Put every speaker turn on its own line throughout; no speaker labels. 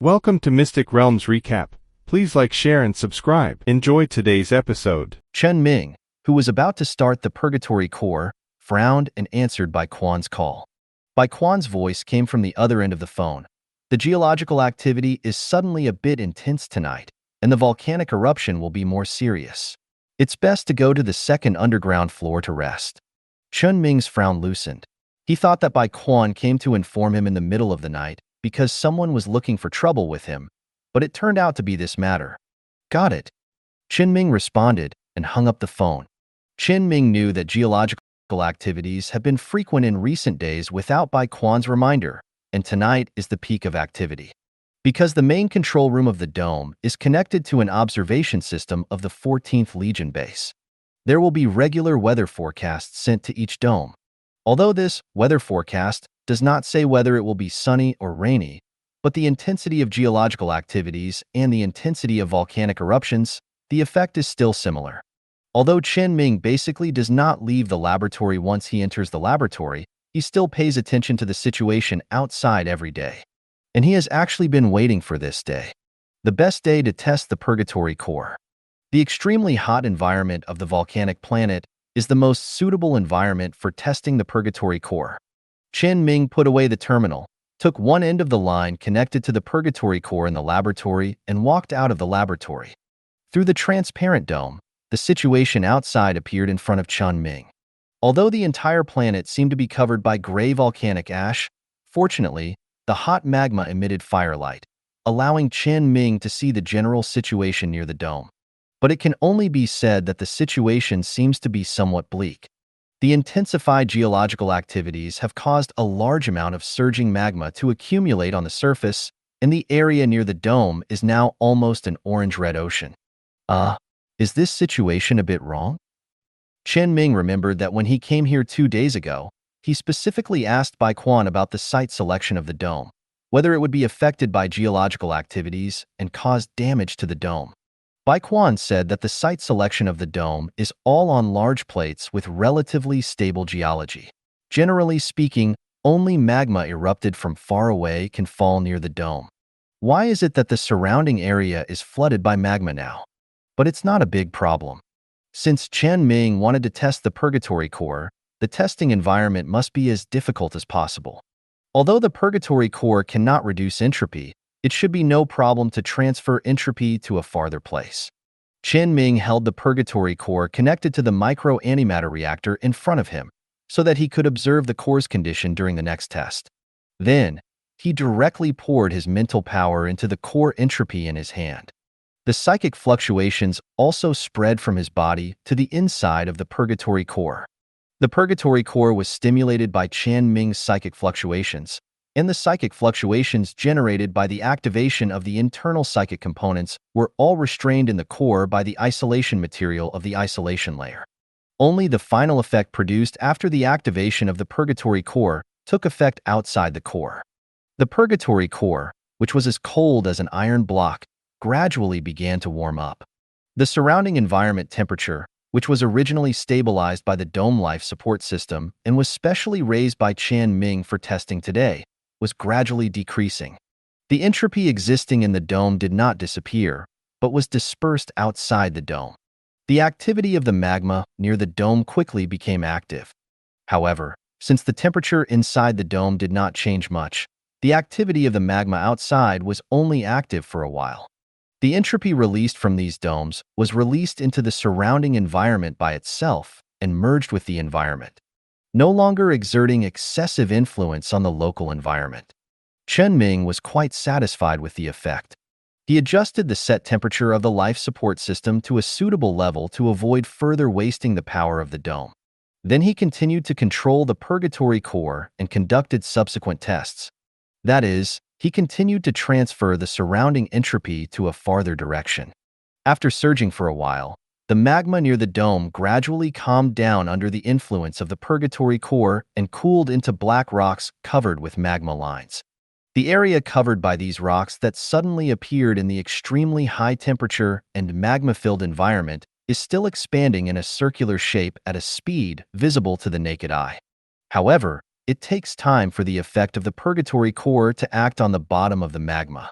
Welcome to Mystic Realms Recap. Please like, share, and subscribe. Enjoy today's episode.
Chen Ming, who was about to start the Purgatory Core, frowned and answered Bai Quan's call. Bai Quan's voice came from the other end of the phone. The geological activity is suddenly a bit intense tonight, and the volcanic eruption will be more serious. It's best to go to the second underground floor to rest. Chen Ming's frown loosened. He thought that Bai Quan came to inform him in the middle of the night because someone was looking for trouble with him, but it turned out to be this matter. Got it. Chen Ming responded and hung up the phone. Chen Ming knew that geological activities have been frequent in recent days without Bai Quan's reminder, and tonight is the peak of activity. Because the main control room of the dome is connected to an observation system of the 14th Legion base. There will be regular weather forecasts sent to each dome. Although this weather forecast does not say whether it will be sunny or rainy, but the intensity of geological activities and the intensity of volcanic eruptions, the effect is still similar. Although Chen Ming basically does not leave the laboratory once he enters the laboratory, he still pays attention to the situation outside every day. And he has actually been waiting for this day. The best day to test the Purgatory Core. The extremely hot environment of the volcanic planet is the most suitable environment for testing the Purgatory Core. Chen Ming put away the terminal, took one end of the line connected to the Purgatory Core in the laboratory, and walked out of the laboratory. Through the transparent dome, the situation outside appeared in front of Chen Ming. Although the entire planet seemed to be covered by gray volcanic ash, fortunately, the hot magma emitted firelight, allowing Chen Ming to see the general situation near the dome. But it can only be said that the situation seems to be somewhat bleak. The intensified geological activities have caused a large amount of surging magma to accumulate on the surface, and the area near the dome is now almost an orange-red ocean. Is this situation a bit wrong? Chen Ming remembered that when he came here 2 days ago, he specifically asked Bai Quan about the site selection of the dome, whether it would be affected by geological activities and cause damage to the dome. Bai Quan said that the site selection of the dome is all on large plates with relatively stable geology. Generally speaking, only magma erupted from far away can fall near the dome. Why is it that the surrounding area is flooded by magma now? But it's not a big problem. Since Chen Ming wanted to test the Purgatory Core, the testing environment must be as difficult as possible. Although the Purgatory Core cannot reduce entropy, it should be no problem to transfer entropy to a farther place. Chen Ming held the Purgatory Core connected to the micro-antimatter reactor in front of him, so that he could observe the core's condition during the next test. Then, he directly poured his mental power into the core entropy in his hand. The psychic fluctuations also spread from his body to the inside of the Purgatory Core. The Purgatory Core was stimulated by Chen Ming's psychic fluctuations, and the psychic fluctuations generated by the activation of the internal psychic components were all restrained in the core by the isolation material of the isolation layer. Only the final effect produced after the activation of the Purgatory Core took effect outside the core. The Purgatory Core, which was as cold as an iron block, gradually began to warm up. The surrounding environment temperature, which was originally stabilized by the dome life support system and was specially raised by Chen Ming for testing today, was gradually decreasing. The entropy existing in the dome did not disappear, but was dispersed outside the dome. The activity of the magma near the dome quickly became active. However, since the temperature inside the dome did not change much, the activity of the magma outside was only active for a while. The entropy released from these domes was released into the surrounding environment by itself and merged with the environment, no longer exerting excessive influence on the local environment. Chen Ming was quite satisfied with the effect. He adjusted the set temperature of the life support system to a suitable level to avoid further wasting the power of the dome. Then he continued to control the Purgatory Core and conducted subsequent tests. That is, he continued to transfer the surrounding entropy to a farther direction. After surging for a while, the magma near the dome gradually calmed down under the influence of the Purgatory Core and cooled into black rocks covered with magma lines. The area covered by these rocks that suddenly appeared in the extremely high temperature and magma-filled environment is still expanding in a circular shape at a speed visible to the naked eye. However, it takes time for the effect of the Purgatory Core to act on the bottom of the magma.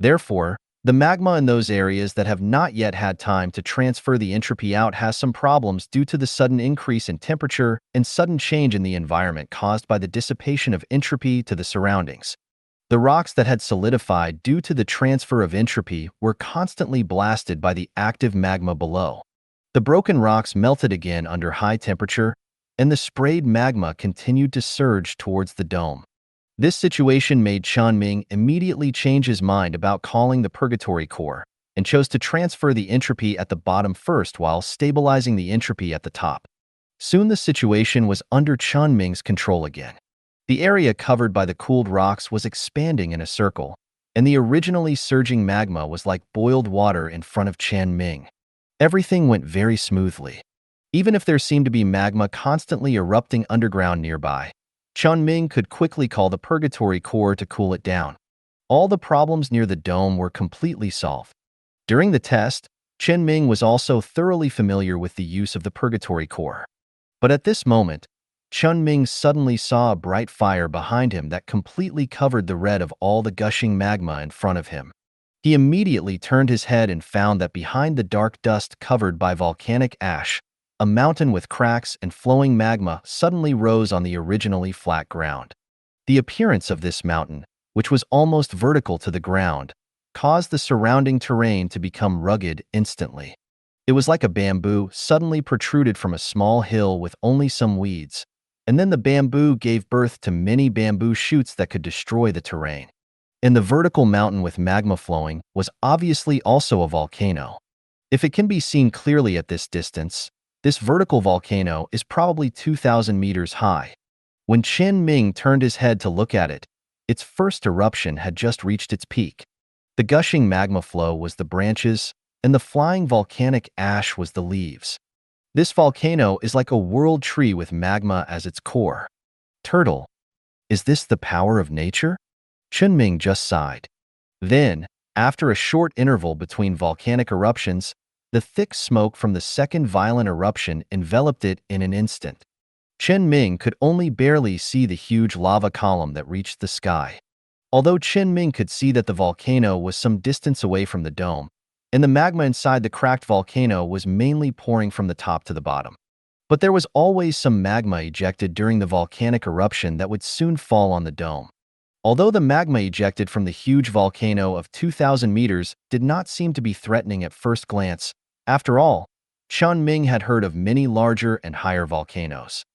Therefore, the magma in those areas that have not yet had time to transfer the entropy out has some problems due to the sudden increase in temperature and sudden change in the environment caused by the dissipation of entropy to the surroundings. The rocks that had solidified due to the transfer of entropy were constantly blasted by the active magma below. The broken rocks melted again under high temperature, and the sprayed magma continued to surge towards the dome. This situation made Chen Ming immediately change his mind about calling the purgatory core and chose to transfer the entropy at the bottom first while stabilizing the entropy at the top. Soon the situation was under Chen Ming's control again. The area covered by the cooled rocks was expanding in a circle, and the originally surging magma was like boiled water in front of Chen Ming. Everything went very smoothly. Even if there seemed to be magma constantly erupting underground nearby, Chen Ming could quickly call the purgatory core to cool it down. All the problems near the dome were completely solved. During the test, Chen Ming was also thoroughly familiar with the use of the purgatory core. But at this moment, Chen Ming suddenly saw a bright fire behind him that completely covered the red of all the gushing magma in front of him. He immediately turned his head and found that behind the dark dust covered by volcanic ash, a mountain with cracks and flowing magma suddenly rose on the originally flat ground. The appearance of this mountain, which was almost vertical to the ground, caused the surrounding terrain to become rugged instantly. It was like a bamboo suddenly protruded from a small hill with only some weeds, and then the bamboo gave birth to many bamboo shoots that could destroy the terrain. And the vertical mountain with magma flowing was obviously also a volcano. If it can be seen clearly at this distance, this vertical volcano is probably 2,000 meters high. When Chen Ming turned his head to look at it, its first eruption had just reached its peak. The gushing magma flow was the branches, and the flying volcanic ash was the leaves. This volcano is like a world tree with magma as its core. Turtle, is this the power of nature? Chen Ming just sighed. Then, after a short interval between volcanic eruptions, the thick smoke from the second violent eruption enveloped it in an instant. Chen Ming could only barely see the huge lava column that reached the sky. Although Chen Ming could see that the volcano was some distance away from the dome, and the magma inside the cracked volcano was mainly pouring from the top to the bottom. But there was always some magma ejected during the volcanic eruption that would soon fall on the dome. Although the magma ejected from the huge volcano of 2,000 meters did not seem to be threatening at first glance, after all, Chen Ming had heard of many larger and higher volcanoes.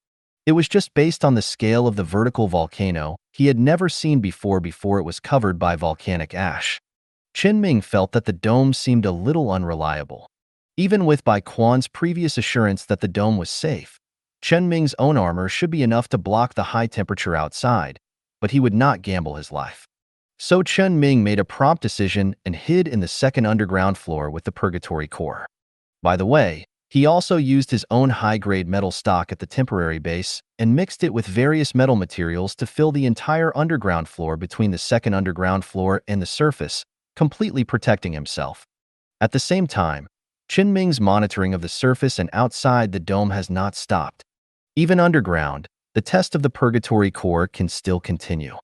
It was just based on the scale of the vertical volcano he had never seen before it was covered by volcanic ash. Chen Ming felt that the dome seemed a little unreliable. Even with Bai Quan's previous assurance that the dome was safe, Chen Ming's own armor should be enough to block the high temperature outside, but he would not gamble his life. So Chen Ming made a prompt decision and hid in the second underground floor with the purgatory core. By the way, he also used his own high-grade metal stock at the temporary base and mixed it with various metal materials to fill the entire underground floor between the second underground floor and the surface, completely protecting himself. At the same time, Chen Ming's monitoring of the surface and outside the dome has not stopped. Even underground, the test of the purgatory core can still continue.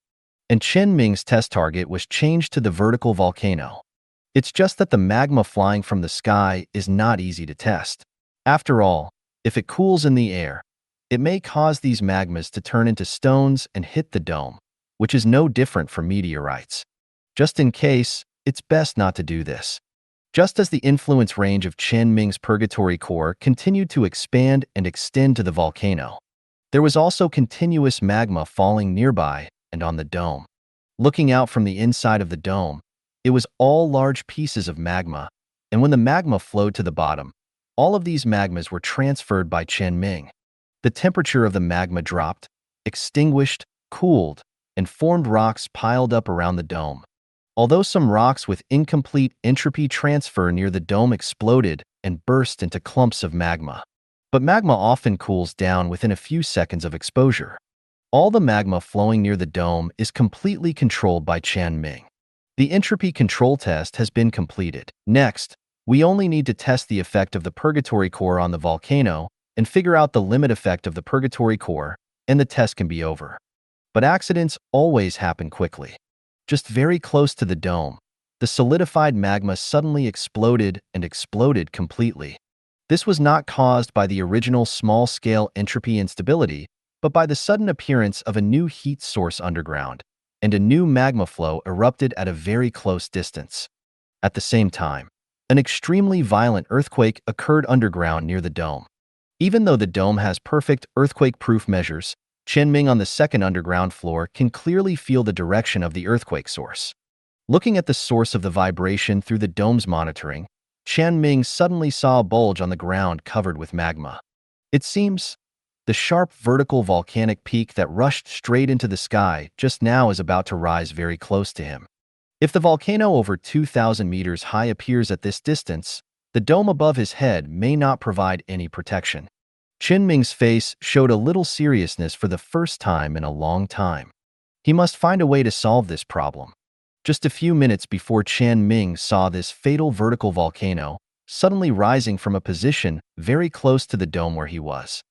And Chen Ming's test target was changed to the vertical volcano. It's just that the magma flying from the sky is not easy to test. After all, if it cools in the air, it may cause these magmas to turn into stones and hit the dome, which is no different from meteorites. Just in case, it's best not to do this. Just as the influence range of Chen Ming's purgatory core continued to expand and extend to the volcano, there was also continuous magma falling nearby and on the dome. Looking out from the inside of the dome, it was all large pieces of magma, and when the magma flowed to the bottom, all of these magmas were transferred by Chen Ming. The temperature of the magma dropped, extinguished, cooled, and formed rocks piled up around the dome. Although some rocks with incomplete entropy transfer near the dome exploded and burst into clumps of magma. But magma often cools down within a few seconds of exposure. All the magma flowing near the dome is completely controlled by Chen Ming. The entropy control test has been completed. Next, we only need to test the effect of the purgatory core on the volcano and figure out the limit effect of the purgatory core, and the test can be over. But accidents always happen quickly. Just very close to the dome, the solidified magma suddenly exploded and exploded completely. This was not caused by the original small-scale entropy instability, but by the sudden appearance of a new heat source underground, and a new magma flow erupted at a very close distance. At the same time, an extremely violent earthquake occurred underground near the dome. Even though the dome has perfect earthquake-proof measures, Chen Ming on the second underground floor can clearly feel the direction of the earthquake source. Looking at the source of the vibration through the dome's monitoring, Chen Ming suddenly saw a bulge on the ground covered with magma. It seems the sharp vertical volcanic peak that rushed straight into the sky just now is about to rise very close to him. If the volcano over 2,000 meters high appears at this distance, the dome above his head may not provide any protection. Chen Ming's face showed a little seriousness for the first time in a long time. He must find a way to solve this problem. Just a few minutes before Chen Ming saw this fatal vertical volcano suddenly rising from a position very close to the dome where he was.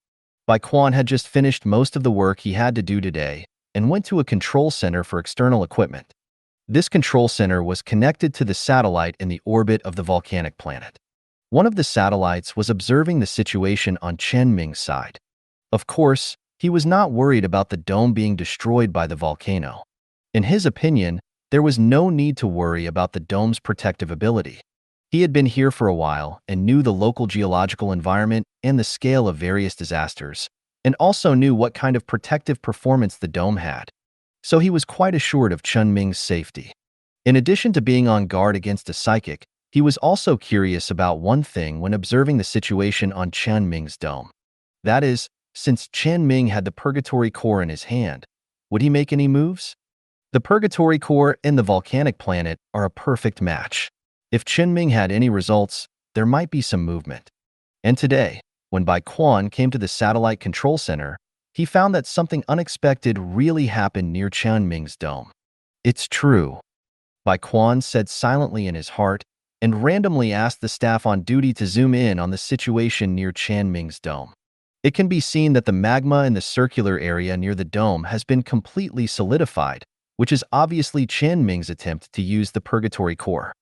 Bai Quan had just finished most of the work he had to do today and went to a control center for external equipment. This control center was connected to the satellite in the orbit of the volcanic planet. One of the satellites was observing the situation on Chen Ming's side. Of course, he was not worried about the dome being destroyed by the volcano. In his opinion, there was no need to worry about the dome's protective ability. He had been here for a while and knew the local geological environment and the scale of various disasters, and also knew what kind of protective performance the dome had. So he was quite assured of Chen Ming's safety. In addition to being on guard against a psychic, he was also curious about one thing when observing the situation on Chen Ming's dome. That is, since Chen Ming had the purgatory core in his hand, would he make any moves? The purgatory core and the volcanic planet are a perfect match. If Chen Ming had any results, there might be some movement. And today, when Bai Quan came to the satellite control center, he found that something unexpected really happened near Chen Ming's dome. It's true, Bai Quan said silently in his heart, and randomly asked the staff on duty to zoom in on the situation near Chen Ming's dome. It can be seen that the magma in the circular area near the dome has been completely solidified, which is obviously Chen Ming's attempt to use the purgatory core.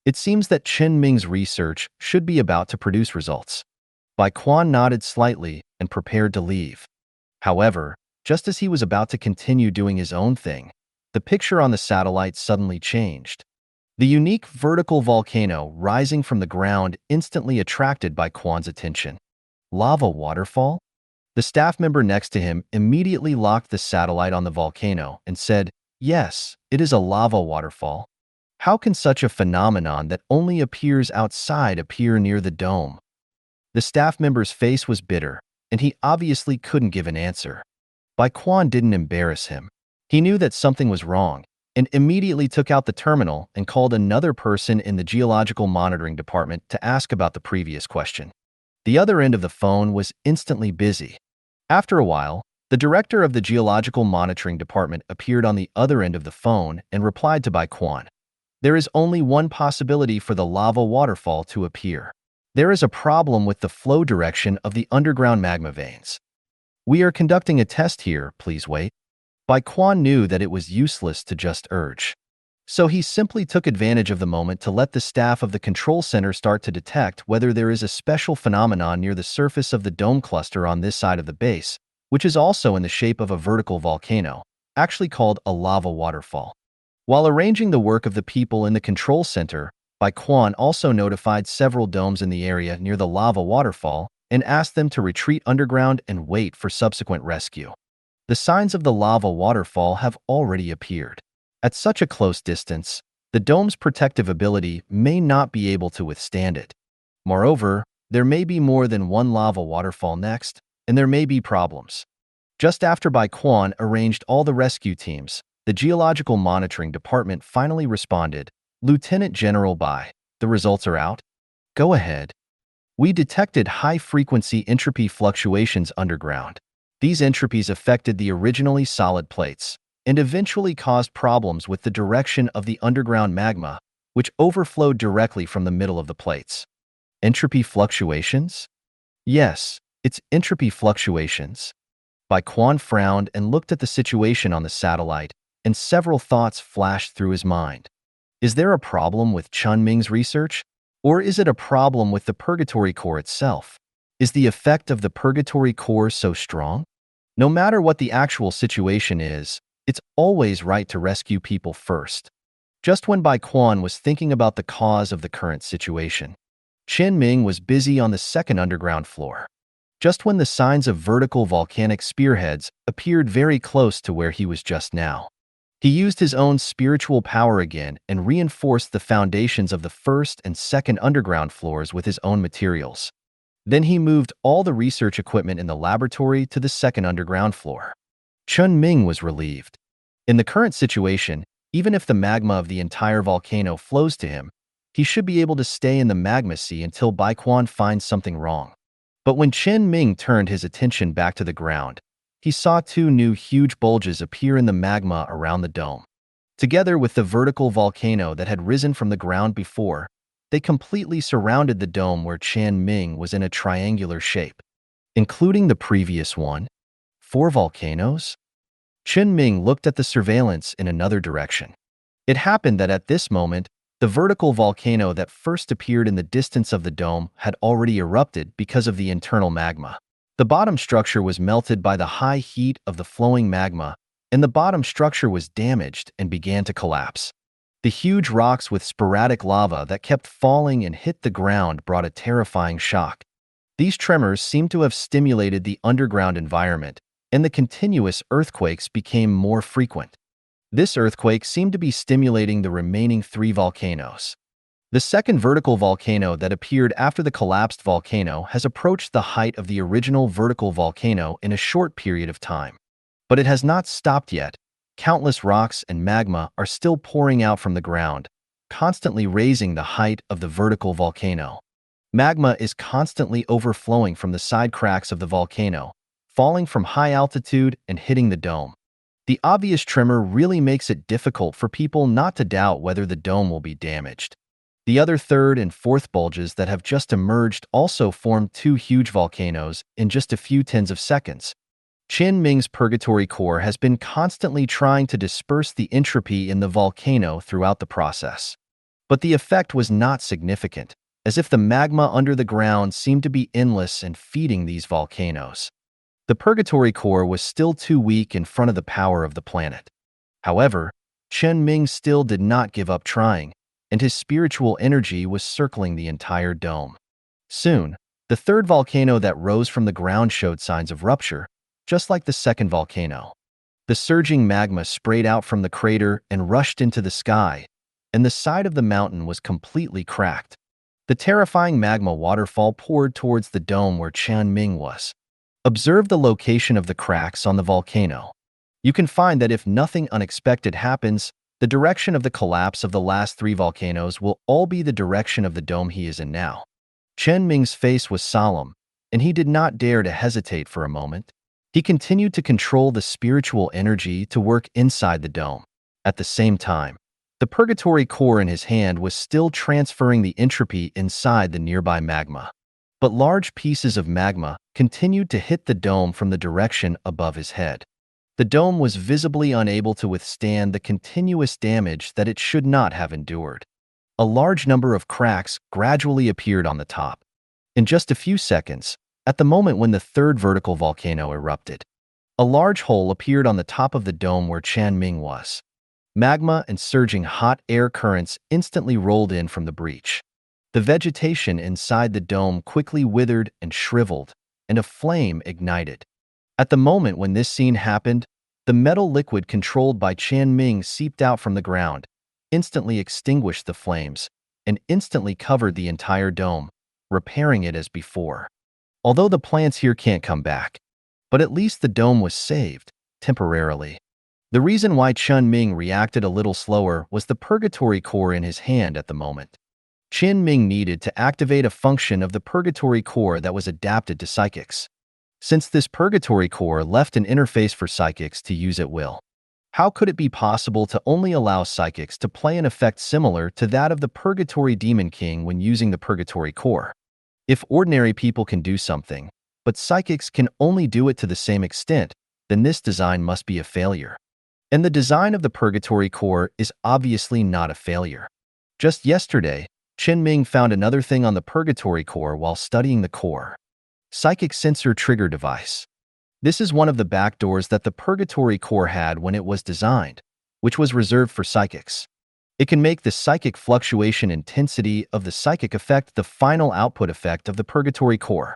It seems that Chen Ming's research should be about to produce results. Bai Quan nodded slightly and prepared to leave. However, just as he was about to continue doing his own thing, the picture on the satellite suddenly changed. The unique vertical volcano rising from the ground instantly attracted Bai Quan's attention. Lava waterfall? The staff member next to him immediately locked the satellite on the volcano and said, "Yes, it is a lava waterfall. How can such a phenomenon that only appears outside appear near the dome?" The staff member's face was bitter, and he obviously couldn't give an answer. Bai Quan didn't embarrass him. He knew that something was wrong, and immediately took out the terminal and called another person in the geological monitoring department to ask about the previous question. The other end of the phone was instantly busy. After a while, the director of the geological monitoring department appeared on the other end of the phone and replied to Bai Quan. There is only one possibility for the lava waterfall to appear. There is a problem with the flow direction of the underground magma veins. We are conducting a test here, please wait. Bai Quan knew that it was useless to just urge. So he simply took advantage of the moment to let the staff of the control center start to detect whether there is a special phenomenon near the surface of the dome cluster on this side of the base, which is also in the shape of a vertical volcano, actually called a lava waterfall. While arranging the work of the people in the control center, Bai Quan also notified several domes in the area near the lava waterfall and asked them to retreat underground and wait for subsequent rescue. The signs of the lava waterfall have already appeared. At such a close distance, the dome's protective ability may not be able to withstand it. Moreover, there may be more than one lava waterfall next, and there may be problems. Just after Bai Quan arranged all the rescue teams, the Geological Monitoring Department finally responded, "Lieutenant General Bai, the results are out? Go ahead." We detected high-frequency entropy fluctuations underground. These entropies affected the originally solid plates and eventually caused problems with the direction of the underground magma, which overflowed directly from the middle of the plates. Entropy fluctuations? Yes, it's entropy fluctuations. Bai Quan frowned and looked at the situation on the satellite, and several thoughts flashed through his mind. Is there a problem with Chen Ming's research? Or is it a problem with the purgatory core itself? Is the effect of the purgatory core so strong? No matter what the actual situation is, it's always right to rescue people first. Just when Bai Quan was thinking about the cause of the current situation, Chen Ming was busy on the second underground floor. Just when the signs of vertical volcanic spearheads appeared very close to where he was just now, he used his own spiritual power again and reinforced the foundations of the first and second underground floors with his own materials. Then he moved all the research equipment in the laboratory to the second underground floor. Chen Ming was relieved. In the current situation, even if the magma of the entire volcano flows to him, he should be able to stay in the magma sea until Bai Quan finds something wrong. But when Chen Ming turned his attention back to the ground, he saw two new huge bulges appear in the magma around the dome. Together with the vertical volcano that had risen from the ground before, they completely surrounded the dome where Chen Ming was in a triangular shape. Including the previous one, 4 volcanoes? Chen Ming looked at the surveillance in another direction. It happened that at this moment, the vertical volcano that first appeared in the distance of the dome had already erupted because of the internal magma. The bottom structure was melted by the high heat of the flowing magma, and the bottom structure was damaged and began to collapse. The huge rocks with sporadic lava that kept falling and hit the ground brought a terrifying shock. These tremors seemed to have stimulated the underground environment, and the continuous earthquakes became more frequent. This earthquake seemed to be stimulating the remaining 3 volcanoes. The second vertical volcano that appeared after the collapsed volcano has approached the height of the original vertical volcano in a short period of time. But it has not stopped yet. Countless rocks and magma are still pouring out from the ground, constantly raising the height of the vertical volcano. Magma is constantly overflowing from the side cracks of the volcano, falling from high altitude and hitting the dome. The obvious tremor really makes it difficult for people not to doubt whether the dome will be damaged. The other third and fourth bulges that have just emerged also formed 2 huge volcanoes in just a few tens of seconds. Chen Ming's purgatory core has been constantly trying to disperse the entropy in the volcano throughout the process. But the effect was not significant, as if the magma under the ground seemed to be endless and feeding these volcanoes. The purgatory core was still too weak in front of the power of the planet. However, Chen Ming still did not give up trying, and his spiritual energy was circling the entire dome. Soon, the third volcano that rose from the ground showed signs of rupture, just like the second volcano. The surging magma sprayed out from the crater and rushed into the sky, and the side of the mountain was completely cracked. The terrifying magma waterfall poured towards the dome where Chen Ming was. Observe the location of the cracks on the volcano. You can find that if nothing unexpected happens, the direction of the collapse of the last 3 volcanoes will all be the direction of the dome he is in now. Chen Ming's face was solemn, and he did not dare to hesitate for a moment. He continued to control the spiritual energy to work inside the dome. At the same time, the purgatory core in his hand was still transferring the entropy inside the nearby magma. But large pieces of magma continued to hit the dome from the direction above his head. The dome was visibly unable to withstand the continuous damage that it should not have endured. A large number of cracks gradually appeared on the top. In just a few seconds, at the moment when the third vertical volcano erupted, a large hole appeared on the top of the dome where Chen Ming was. Magma and surging hot air currents instantly rolled in from the breach. The vegetation inside the dome quickly withered and shriveled, and a flame ignited. At the moment when this scene happened, the metal liquid controlled by Chen Ming seeped out from the ground, instantly extinguished the flames, and instantly covered the entire dome, repairing it as before. Although the plants here can't come back, but at least the dome was saved, temporarily. The reason why Chen Ming reacted a little slower was the purgatory core in his hand at the moment. Chen Ming needed to activate a function of the purgatory core that was adapted to psychics. Since this purgatory core left an interface for psychics to use at will, how could it be possible to only allow psychics to play an effect similar to that of the Purgatory Demon King when using the purgatory core? If ordinary people can do something, but psychics can only do it to the same extent, then this design must be a failure. And the design of the purgatory core is obviously not a failure. Just yesterday, Chen Ming found another thing on the purgatory core while studying the core. Psychic sensor trigger device. This is one of the backdoors that the purgatory core had when it was designed, which was reserved for psychics. It can make the psychic fluctuation intensity of the psychic effect the final output effect of the purgatory core.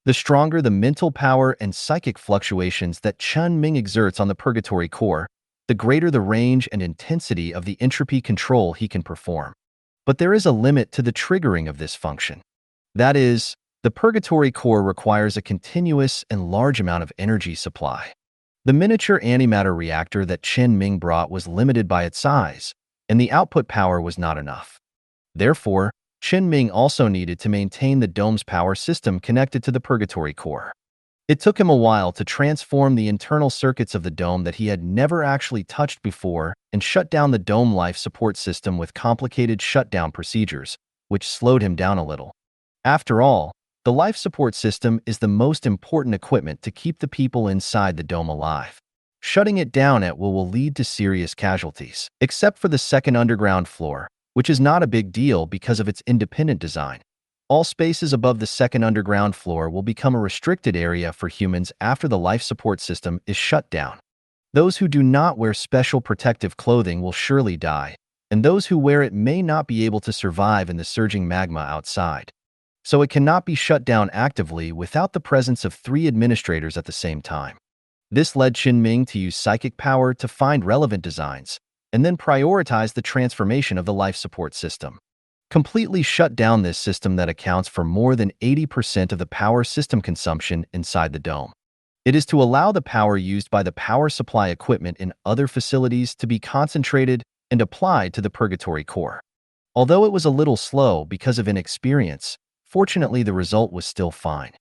The stronger the mental power and psychic fluctuations that Chen Ming exerts on the purgatory core, the greater the range and intensity of the entropy control he can perform. But there is a limit to the triggering of this function. That is, the purgatory core requires a continuous and large amount of energy supply. The miniature antimatter reactor that Chen Ming brought was limited by its size, and the output power was not enough. Therefore, Chen Ming also needed to maintain the dome's power system connected to the purgatory core. It took him a while to transform the internal circuits of the dome that he had never actually touched before and shut down the dome life support system with complicated shutdown procedures, which slowed him down a little. After all, the life support system is the most important equipment to keep the people inside the dome alive. Shutting it down at will lead to serious casualties, except for the second underground floor, which is not a big deal because of its independent design. All spaces above the second underground floor will become a restricted area for humans after the life support system is shut down. Those who do not wear special protective clothing will surely die, and those who wear it may not be able to survive in the surging magma outside. So it cannot be shut down actively without the presence of 3 administrators at the same time. This led Chen Ming to use psychic power to find relevant designs, and then prioritize the transformation of the life support system. Completely shut down this system that accounts for more than 80% of the power system consumption inside the dome. It is to allow the power used by the power supply equipment in other facilities to be concentrated and applied to the purgatory core. Although it was a little slow because of inexperience, fortunately the result was still fine.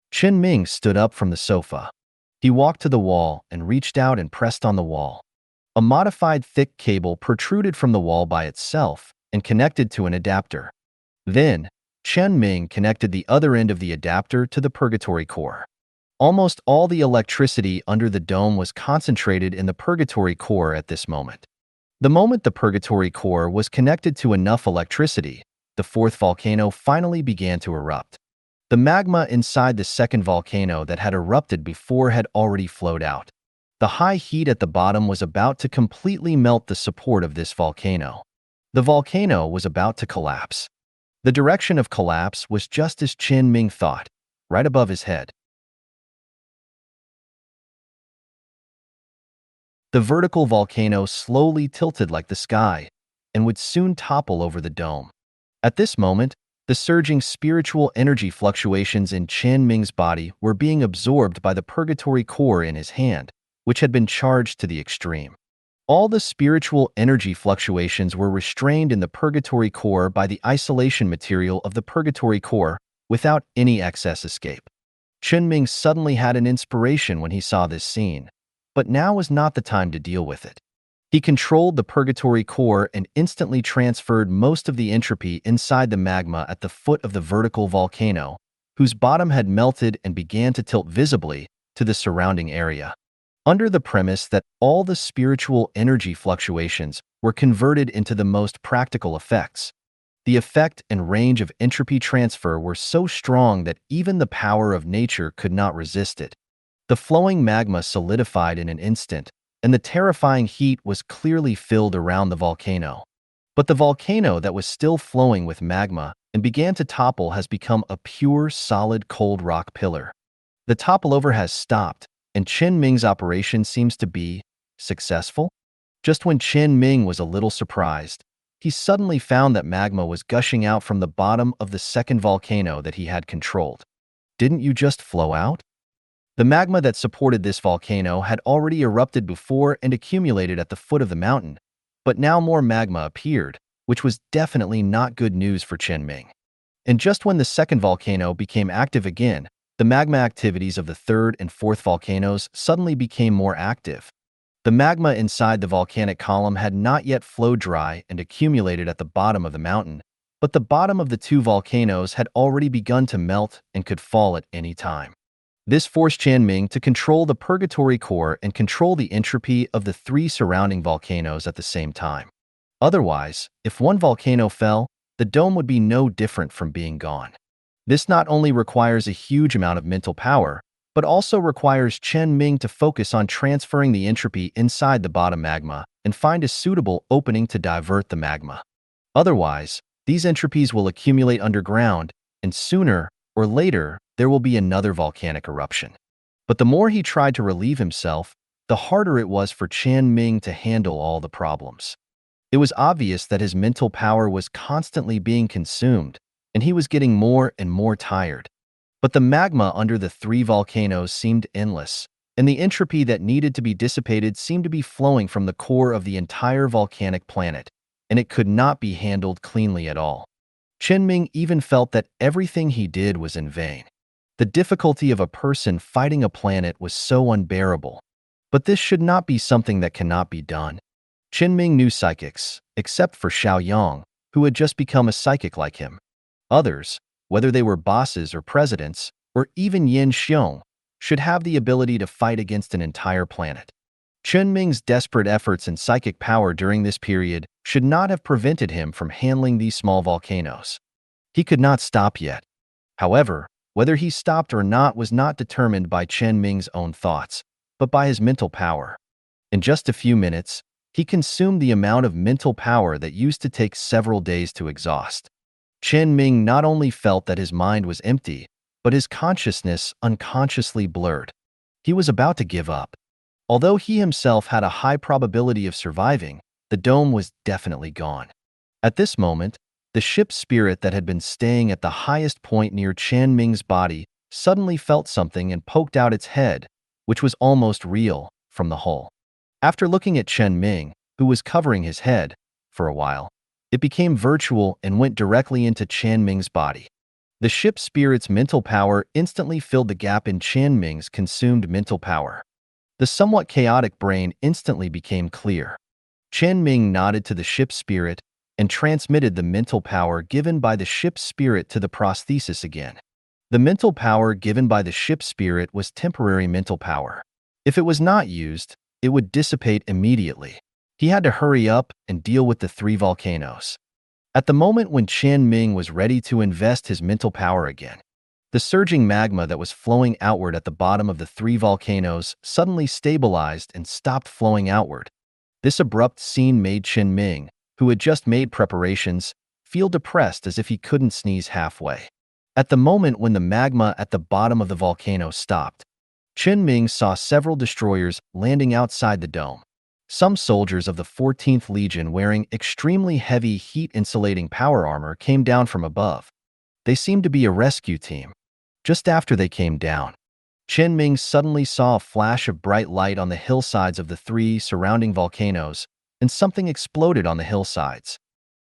Chen Ming stood up from the sofa. He walked to the wall and reached out and pressed on the wall. A modified thick cable protruded from the wall by itself and connected to an adapter. Then, Chen Ming connected the other end of the adapter to the purgatory core. Almost all the electricity under the dome was concentrated in the purgatory core at this moment. The moment the purgatory core was connected to enough electricity, the 4th volcano finally began to erupt. The magma inside the 2nd volcano that had erupted before had already flowed out. The high heat at the bottom was about to completely melt the support of this volcano. The volcano was about to collapse. The direction of collapse was just as Chen Ming thought, right above his head. The vertical volcano slowly tilted like the sky and would soon topple over the dome. At this moment, the surging spiritual energy fluctuations in Chen Ming's body were being absorbed by the purgatory core in his hand, which had been charged to the extreme. All the spiritual energy fluctuations were restrained in the purgatory core by the isolation material of the purgatory core without any excess escape. Chen Ming suddenly had an inspiration when he saw this scene, but now was not the time to deal with it. He controlled the purgatory core and instantly transferred most of the entropy inside the magma at the foot of the vertical volcano, whose bottom had melted and began to tilt visibly to the surrounding area. Under the premise that all the spiritual energy fluctuations were converted into the most practical effects, the effect and range of entropy transfer were so strong that even the power of nature could not resist it. The flowing magma solidified in an instant, and the terrifying heat was clearly filled around the volcano. But the volcano that was still flowing with magma and began to topple has become a pure, solid, cold rock pillar. The toppleover has stopped, and Chen Ming's operation seems to be successful. Just when Chen Ming was a little surprised, he suddenly found that magma was gushing out from the bottom of the 2nd volcano that he had controlled. Didn't you just flow out? The magma that supported this volcano had already erupted before and accumulated at the foot of the mountain, but now more magma appeared, which was definitely not good news for Chen Ming. And just when the 2nd volcano became active again, the magma activities of the 3rd and 4th volcanoes suddenly became more active. The magma inside the volcanic column had not yet flowed dry and accumulated at the bottom of the mountain, but the bottom of the 2 volcanoes had already begun to melt and could fall at any time. This forced Chen Ming to control the purgatory core and control the entropy of the three surrounding volcanoes at the same time. Otherwise, if one volcano fell, the dome would be no different from being gone. This not only requires a huge amount of mental power, but also requires Chen Ming to focus on transferring the entropy inside the bottom magma and find a suitable opening to divert the magma. Otherwise, these entropies will accumulate underground, and sooner or later, there will be another volcanic eruption. But the more he tried to relieve himself, the harder it was for Chen Ming to handle all the problems. It was obvious that his mental power was constantly being consumed, and he was getting more and more tired. But the magma under the three volcanoes seemed endless, and the entropy that needed to be dissipated seemed to be flowing from the core of the entire volcanic planet, and it could not be handled cleanly at all. Chen Ming even felt that everything he did was in vain. The difficulty of a person fighting a planet was so unbearable. But this should not be something that cannot be done. Chen Ming knew psychics, except for Xiao Yang, who had just become a psychic like him. Others, whether they were bosses or presidents, or even Yin Xiong, should have the ability to fight against an entire planet. Chen Ming's desperate efforts and psychic power during this period should not have prevented him from handling these small volcanoes. He could not stop yet. However, whether he stopped or not was not determined by Chen Ming's own thoughts, but by his mental power. In just a few minutes, he consumed the amount of mental power that used to take several days to exhaust. Chen Ming not only felt that his mind was empty, but his consciousness unconsciously blurred. He was about to give up. Although he himself had a high probability of surviving, the dome was definitely gone. At this moment, the ship's spirit that had been staying at the highest point near Chen Ming's body suddenly felt something and poked out its head, which was almost real, from the hull. After looking at Chen Ming, who was covering his head, for a while, it became virtual and went directly into Chen Ming's body. The ship's spirit's mental power instantly filled the gap in Chen Ming's consumed mental power. The somewhat chaotic brain instantly became clear. Chen Ming nodded to the ship's spirit and transmitted the mental power given by the ship's spirit to the prosthesis again. The mental power given by the ship's spirit was temporary mental power. If it was not used, it would dissipate immediately. He had to hurry up and deal with the three volcanoes. At the moment when Chen Ming was ready to invest his mental power again, the surging magma that was flowing outward at the bottom of the three volcanoes suddenly stabilized and stopped flowing outward. This abrupt scene made Chen Ming, who had just made preparations, feel depressed as if he couldn't sneeze halfway. At the moment when the magma at the bottom of the volcano stopped, Chen Ming saw several destroyers landing outside the dome. Some soldiers of the 14th Legion wearing extremely heavy heat-insulating power armor came down from above. They seemed to be a rescue team. Just after they came down, Chen Ming suddenly saw a flash of bright light on the hillsides of the three surrounding volcanoes, and something exploded on the hillsides.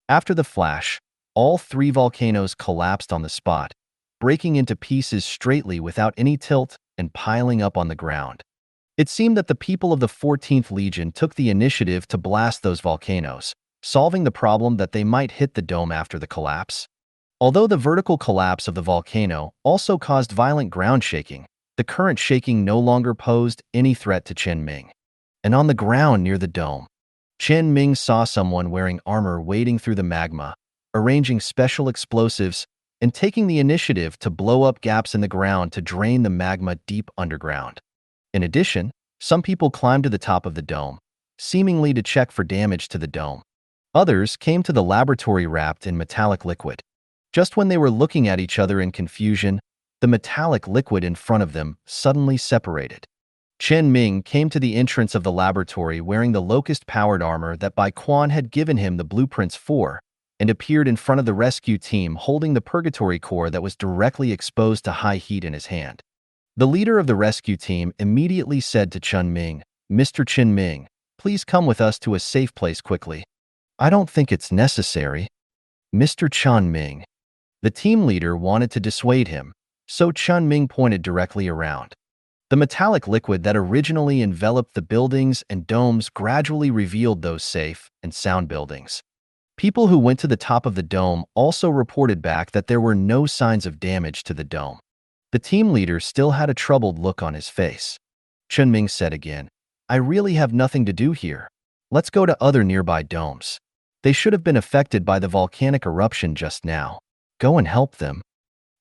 After the flash, all three volcanoes collapsed on the spot, breaking into pieces straightly without any tilt and piling up on the ground. It seemed that the people of the 14th Legion took the initiative to blast those volcanoes, solving the problem that they might hit the dome after the collapse. Although the vertical collapse of the volcano also caused violent ground shaking, the current shaking no longer posed any threat to Chen Ming. And on the ground near the dome, Chen Ming saw someone wearing armor wading through the magma, arranging special explosives, and taking the initiative to blow up gaps in the ground to drain the magma deep underground. In addition, some people climbed to the top of the dome, seemingly to check for damage to the dome. Others came to the laboratory wrapped in metallic liquid. Just when they were looking at each other in confusion, the metallic liquid in front of them suddenly separated. Chen Ming came to the entrance of the laboratory wearing the locust-powered armor that Bai Quan had given him the blueprints for, and appeared in front of the rescue team holding the purgatory core that was directly exposed to high heat in his hand. The leader of the rescue team immediately said to Chen Ming, "Mr. Chen Ming, please come with us to a safe place quickly." "I don't think it's necessary." "Mr. Chen Ming." The team leader wanted to dissuade him, so Chen Ming pointed directly around. The metallic liquid that originally enveloped the buildings and domes gradually revealed those safe and sound buildings. People who went to the top of the dome also reported back that there were no signs of damage to the dome. The team leader still had a troubled look on his face. Chen Ming said again, I really have nothing to do here. Let's go to other nearby domes. They should have been affected by the volcanic eruption just now. Go and help them.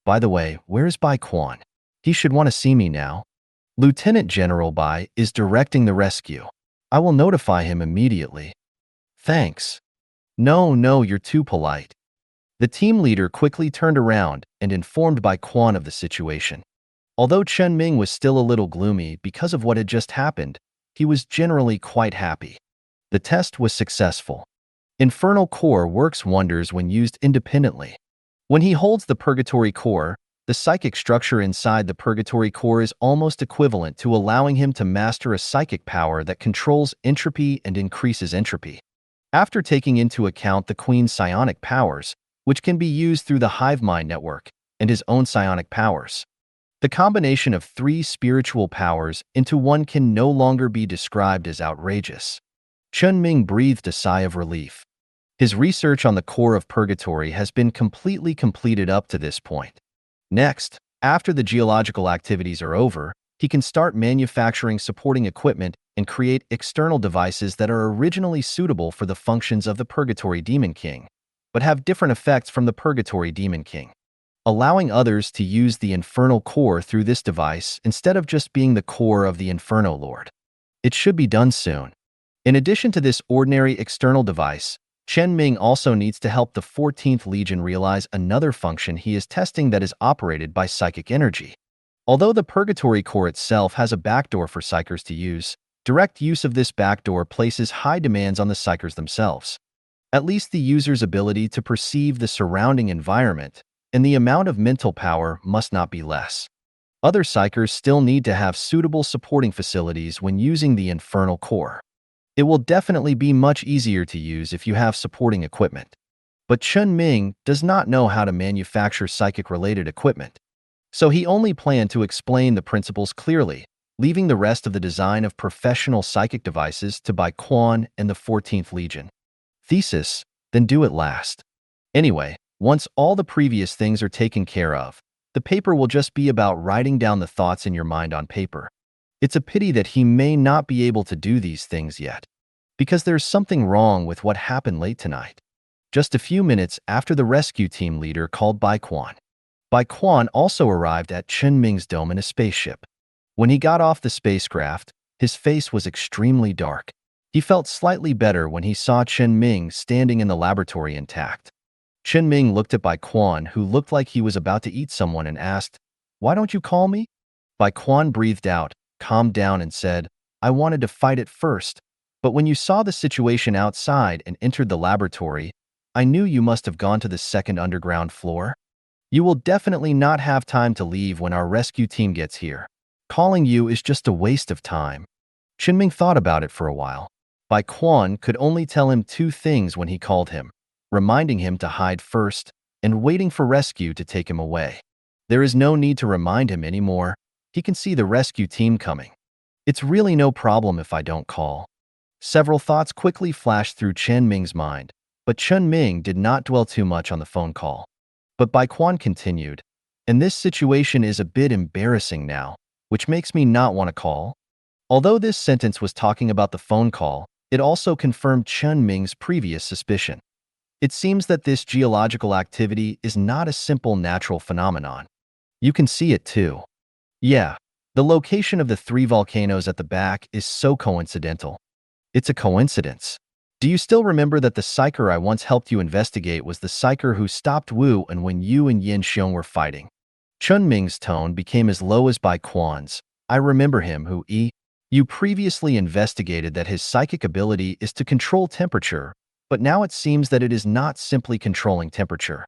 By the way, where is Bai Quan? He should want to see me now. Lieutenant General Bai is directing the rescue. I will notify him immediately. Thanks. No, you're too polite. The team leader quickly turned around and informed Bai Quan of the situation. Although Chen Ming was still a little gloomy because of what had just happened, he was generally quite happy. The test was successful. Infernal Core works wonders when used independently. When he holds the Purgatory Core, the psychic structure inside the Purgatory Core is almost equivalent to allowing him to master a psychic power that controls entropy and increases entropy. After taking into account the Queen's psionic powers, which can be used through the hive mind network, and his own psionic powers, the combination of 3 spiritual powers into one can no longer be described as outrageous. Chen Ming breathed a sigh of relief. His research on the core of Purgatory has been completely completed up to this point. Next, after the geological activities are over, he can start manufacturing supporting equipment and create external devices that are originally suitable for the functions of the Purgatory Demon King, but have different effects from the Purgatory Demon King, allowing others to use the Infernal Core through this device instead of just being the core of the Inferno Lord. It should be done soon. In addition to this ordinary external device, Chen Ming also needs to help the 14th Legion realize another function he is testing that is operated by psychic energy. Although the Purgatory Core itself has a backdoor for psychers to use, direct use of this backdoor places high demands on the psychers themselves. At least the user's ability to perceive the surrounding environment and the amount of mental power must not be less. Other psychers still need to have suitable supporting facilities when using the Infernal Core. It will definitely be much easier to use if you have supporting equipment. But Chen Ming does not know how to manufacture psychic-related equipment, so he only planned to explain the principles clearly, leaving the rest of the design of professional psychic devices to Bai Quan and the 14th Legion. Thesis, then do it last. Anyway, once all the previous things are taken care of, the paper will just be about writing down the thoughts in your mind on paper. It's a pity that he may not be able to do these things yet, because there's something wrong with what happened late tonight. Just a few minutes after the rescue team leader called Bai Quan. Bai Quan also arrived at Chen Ming's dome in a spaceship. When he got off the spacecraft, his face was extremely dark. He felt slightly better when he saw Chen Ming standing in the laboratory intact. Chen Ming looked at Bai Quan, who looked like he was about to eat someone, and asked, "Why don't you call me?" Bai Quan breathed out, calmed down, and said, "I wanted to fight it first, but when you saw the situation outside and entered the laboratory, I knew you must have gone to the second underground floor. You will definitely not have time to leave when our rescue team gets here. Calling you is just a waste of time." Chen Ming thought about it for a while. Bai Quan could only tell him 2 things when he called him, reminding him to hide first and waiting for rescue to take him away. There is no need to remind him anymore. He can see the rescue team coming. It's really no problem if I don't call. Several thoughts quickly flashed through Chen Ming's mind, but Chen Ming did not dwell too much on the phone call. But Bai Quan continued, "And this situation is a bit embarrassing now, which makes me not want to call." Although this sentence was talking about the phone call, it also confirmed Chen Ming's previous suspicion. It seems that this geological activity is not a simple natural phenomenon. You can see it too. Yeah, the location of the 3 volcanoes at the back is so coincidental. It's a coincidence. Do you still remember that the psyker I once helped you investigate was the psyker who stopped Wu and when you and Yin Xiong were fighting? Chen Ming's tone became as low as Bai Quan's. I remember him who you previously investigated that his psychic ability is to control temperature, but now it seems that it is not simply controlling temperature.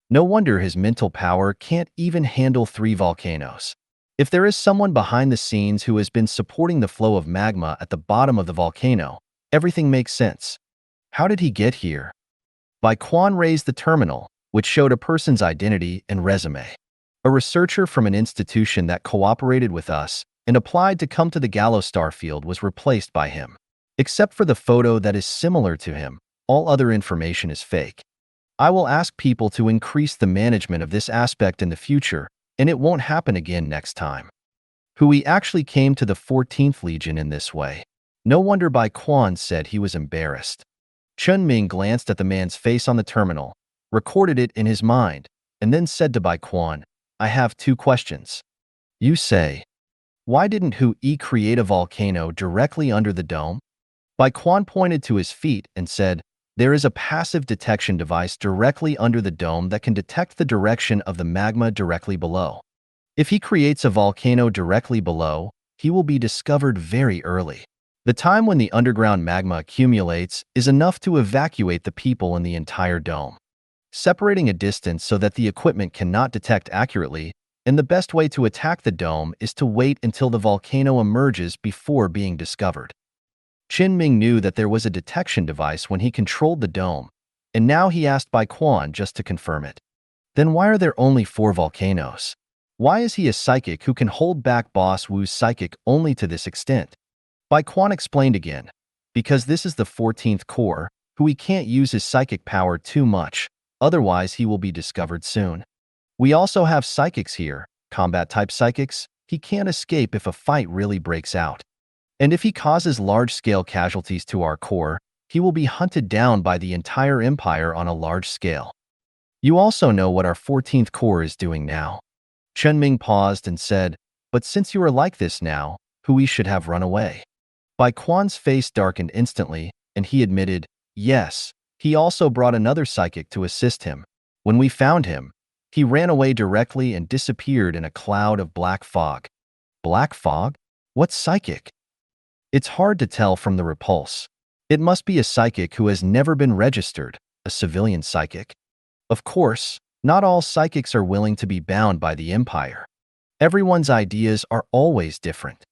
No wonder his mental power can't even handle 3 volcanoes. If there is someone behind the scenes who has been supporting the flow of magma at the bottom of the volcano, everything makes sense. How did he get here? Bai Quan raised the terminal, which showed a person's identity and resume. A researcher from an institution that cooperated with us and applied to come to the Gallo Starfield was replaced by him. Except for the photo that is similar to him, all other information is fake. I will ask people to increase the management of this aspect in the future and it won't happen again next time. Hui actually came to the 14th Legion in this way. No wonder Bai Quan said he was embarrassed. Chen Ming glanced at the man's face on the terminal, recorded it in his mind, and then said to Bai Quan, I have 2 questions. You say, why didn't Hui create a volcano directly under the dome? Bai Quan pointed to his feet and said, there is a passive detection device directly under the dome that can detect the direction of the magma directly below. If he creates a volcano directly below, he will be discovered very early. The time when the underground magma accumulates is enough to evacuate the people in the entire dome. Separating a distance so that the equipment cannot detect accurately, and the best way to attack the dome is to wait until the volcano emerges before being discovered. Chen Ming knew that there was a detection device when he controlled the dome, and now he asked Bai Quan just to confirm it. Then why are there only 4 volcanoes? Why is he a psychic who can hold back Boss Wu's psychic only to this extent? Bai Quan explained again, because this is the 14th core, Hui can't use his psychic power too much, otherwise he will be discovered soon. We also have psychics here, combat-type psychics. He can't escape if a fight really breaks out. And if he causes large-scale casualties to our core, he will be hunted down by the entire empire on a large scale. You also know what our 14th core is doing now. Chen Ming paused and said, but since you are like this now, Hui should have run away. Bai Quan's face darkened instantly, and he admitted, yes, he also brought another psychic to assist him. When we found him, he ran away directly and disappeared in a cloud of black fog. Black fog? What psychic? It's hard to tell from the repulse. It must be a psychic who has never been registered, a civilian psychic. Of course, not all psychics are willing to be bound by the empire. Everyone's ideas are always different.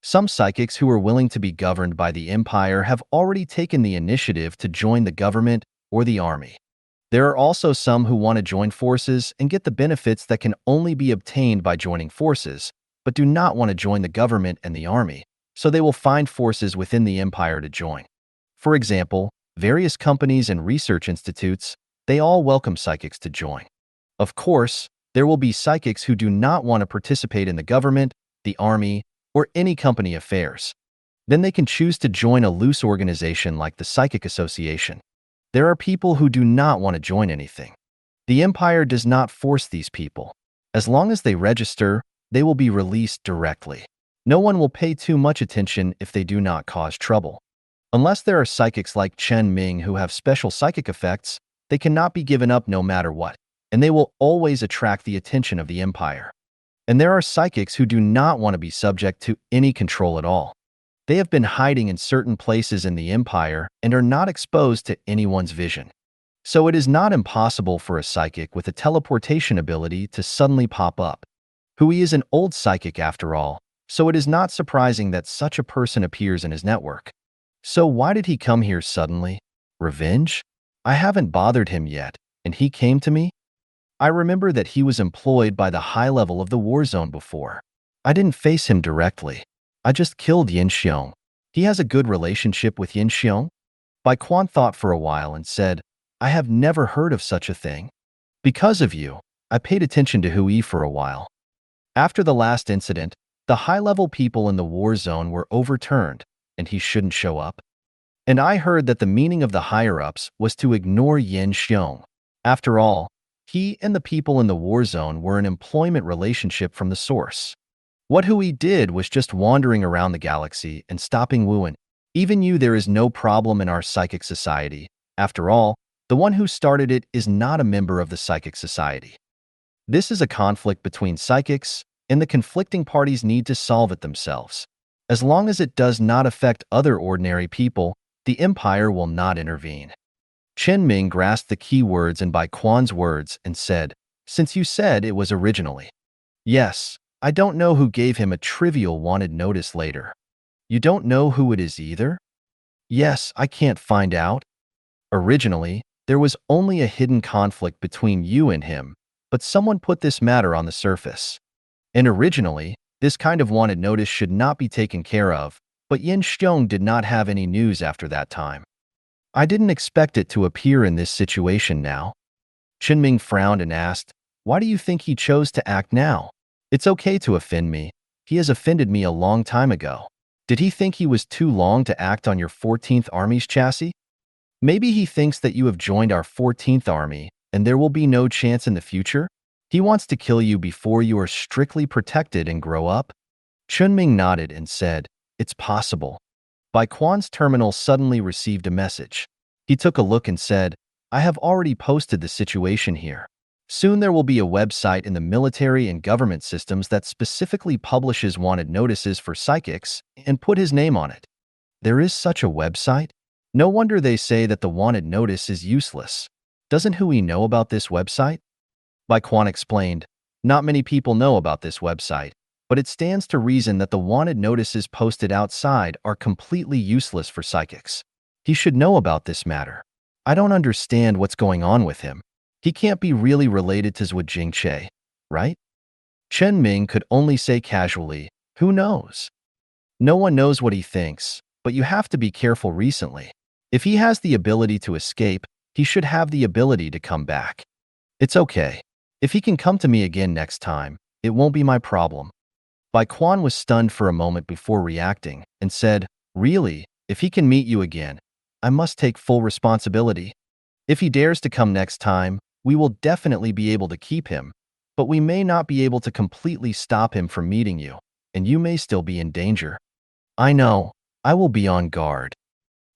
Some psychics who are willing to be governed by the empire have already taken the initiative to join the government or the army. There are also some who want to join forces and get the benefits that can only be obtained by joining forces, but do not want to join the government and the army, so they will find forces within the empire to join. For example, various companies and research institutes, they all welcome psychics to join. Of course, there will be psychics who do not want to participate in the government, the army, or any company affairs. Then they can choose to join a loose organization like the Psychic Association. There are people who do not want to join anything. The empire does not force these people. As long as they register, they will be released directly. No one will pay too much attention if they do not cause trouble. Unless there are psychics like Chen Ming who have special psychic effects, they cannot be given up no matter what, and they will always attract the attention of the empire. And there are psychics who do not want to be subject to any control at all. They have been hiding in certain places in the empire and are not exposed to anyone's vision. So it is not impossible for a psychic with a teleportation ability to suddenly pop up. Hui is an old psychic after all, so it is not surprising that such a person appears in his network. So why did he come here suddenly? Revenge? I haven't bothered him yet, and he came to me? I remember that he was employed by the high level of the war zone before. I didn't face him directly. I just killed Yin Xiong. He has a good relationship with Yin Xiong? Bai Quan thought for a while and said, I have never heard of such a thing. Because of you, I paid attention to Hui for a while. After the last incident, the high-level people in the war zone were overturned, and he shouldn't show up. And I heard that the meaning of the higher-ups was to ignore Yin Xiong. After all, he and the people in the war zone were an employment relationship from the source. What Hui did was just wandering around the galaxy and stopping Wuan. Even you, there is no problem in our psychic society. After all, the one who started it is not a member of the psychic society. This is a conflict between psychics, and the conflicting parties need to solve it themselves. As long as it does not affect other ordinary people, the empire will not intervene. Chen Ming grasped the key words in Bai Quan's words and said, since you said it was originally. Yes, I don't know who gave him a trivial wanted notice later. You don't know who it is either? Yes, I can't find out. Originally, there was only a hidden conflict between you and him, but someone put this matter on the surface. And originally, this kind of wanted notice should not be taken care of, but Yin Xiong did not have any news after that time. I didn't expect it to appear in this situation now. Chen Ming frowned and asked, why do you think he chose to act now? It's okay to offend me. He has offended me a long time ago. Did he think he was too long to act on your 14th Army's chassis? Maybe he thinks that you have joined our 14th Army and there will be no chance in the future? He wants to kill you before you are strictly protected and grow up? Chen Ming nodded and said, "It's possible." Bai Quan's terminal suddenly received a message. He took a look and said, "I have already posted the situation here. Soon there will be a website in the military and government systems that specifically publishes wanted notices for psychics and put his name on it." There is such a website? No wonder they say that the wanted notice is useless. Doesn't Hui know about this website? Bai Quan explained, "Not many people know about this website, but it stands to reason that the wanted notices posted outside are completely useless for psychics. He should know about this matter. I don't understand what's going on with him. He can't be really related to Zhuo Jingche, right?" Chen Ming could only say casually, "Who knows? No one knows what he thinks, but you have to be careful recently. If he has the ability to escape, he should have the ability to come back. It's okay. If he can come to me again next time, it won't be my problem." Bai Quan was stunned for a moment before reacting and said, "Really? If he can meet you again, I must take full responsibility. If he dares to come next time, we will definitely be able to keep him, but we may not be able to completely stop him from meeting you, and you may still be in danger." "I know. I will be on guard."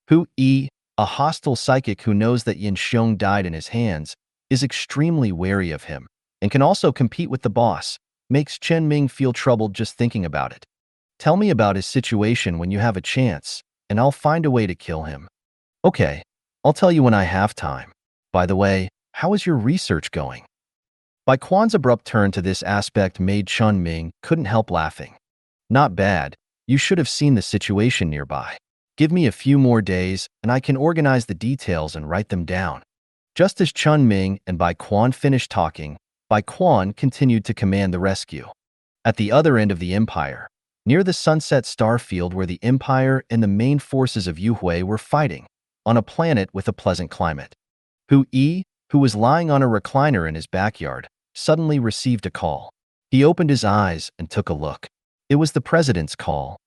Hu Yi, a hostile psychic who knows that Yin Xiong died in his hands, is extremely wary of him and can also compete with the boss, makes Chen Ming feel troubled just thinking about it. "Tell me about his situation when you have a chance, and I'll find a way to kill him." "Okay, I'll tell you when I have time. By the way, how is your research going?" Bai Quan's abrupt turn to this aspect made Chen Ming couldn't help laughing. "Not bad. You should have seen the situation nearby. Give me a few more days, and I can organize the details and write them down." Just as Chen Ming and Bai Quan finished talking, Bai Quan continued to command the rescue. At the other end of the empire, near the Sunset Star Field where the empire and the main forces of Yuhui were fighting, on a planet with a pleasant climate, Hu Yi, who was lying on a recliner in his backyard, suddenly received a call. He opened his eyes and took a look. It was the president's call.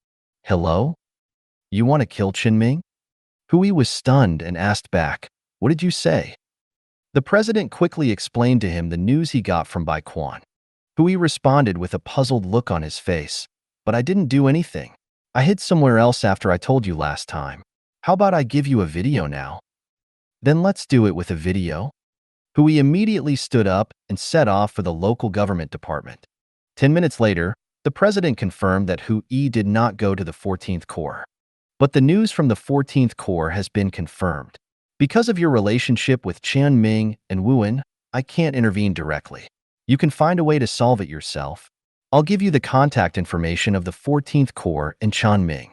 "Hello? You want to kill Chen Ming?" Hui was stunned and asked back, "What did you say?" The president quickly explained to him the news he got from Bai Quan. Hui responded with a puzzled look on his face, "But I didn't do anything. I hid somewhere else after I told you last time. How about I give you a video now?" "Then let's do it with a video." Hui immediately stood up and set off for the local government department. 10 minutes later, the president confirmed that Hu Yi did not go to the 14th Corps. "But the news from the 14th Corps has been confirmed. Because of your relationship with Chen Ming and Wuan, I can't intervene directly. You can find a way to solve it yourself. I'll give you the contact information of the 14th Corps and Chen Ming."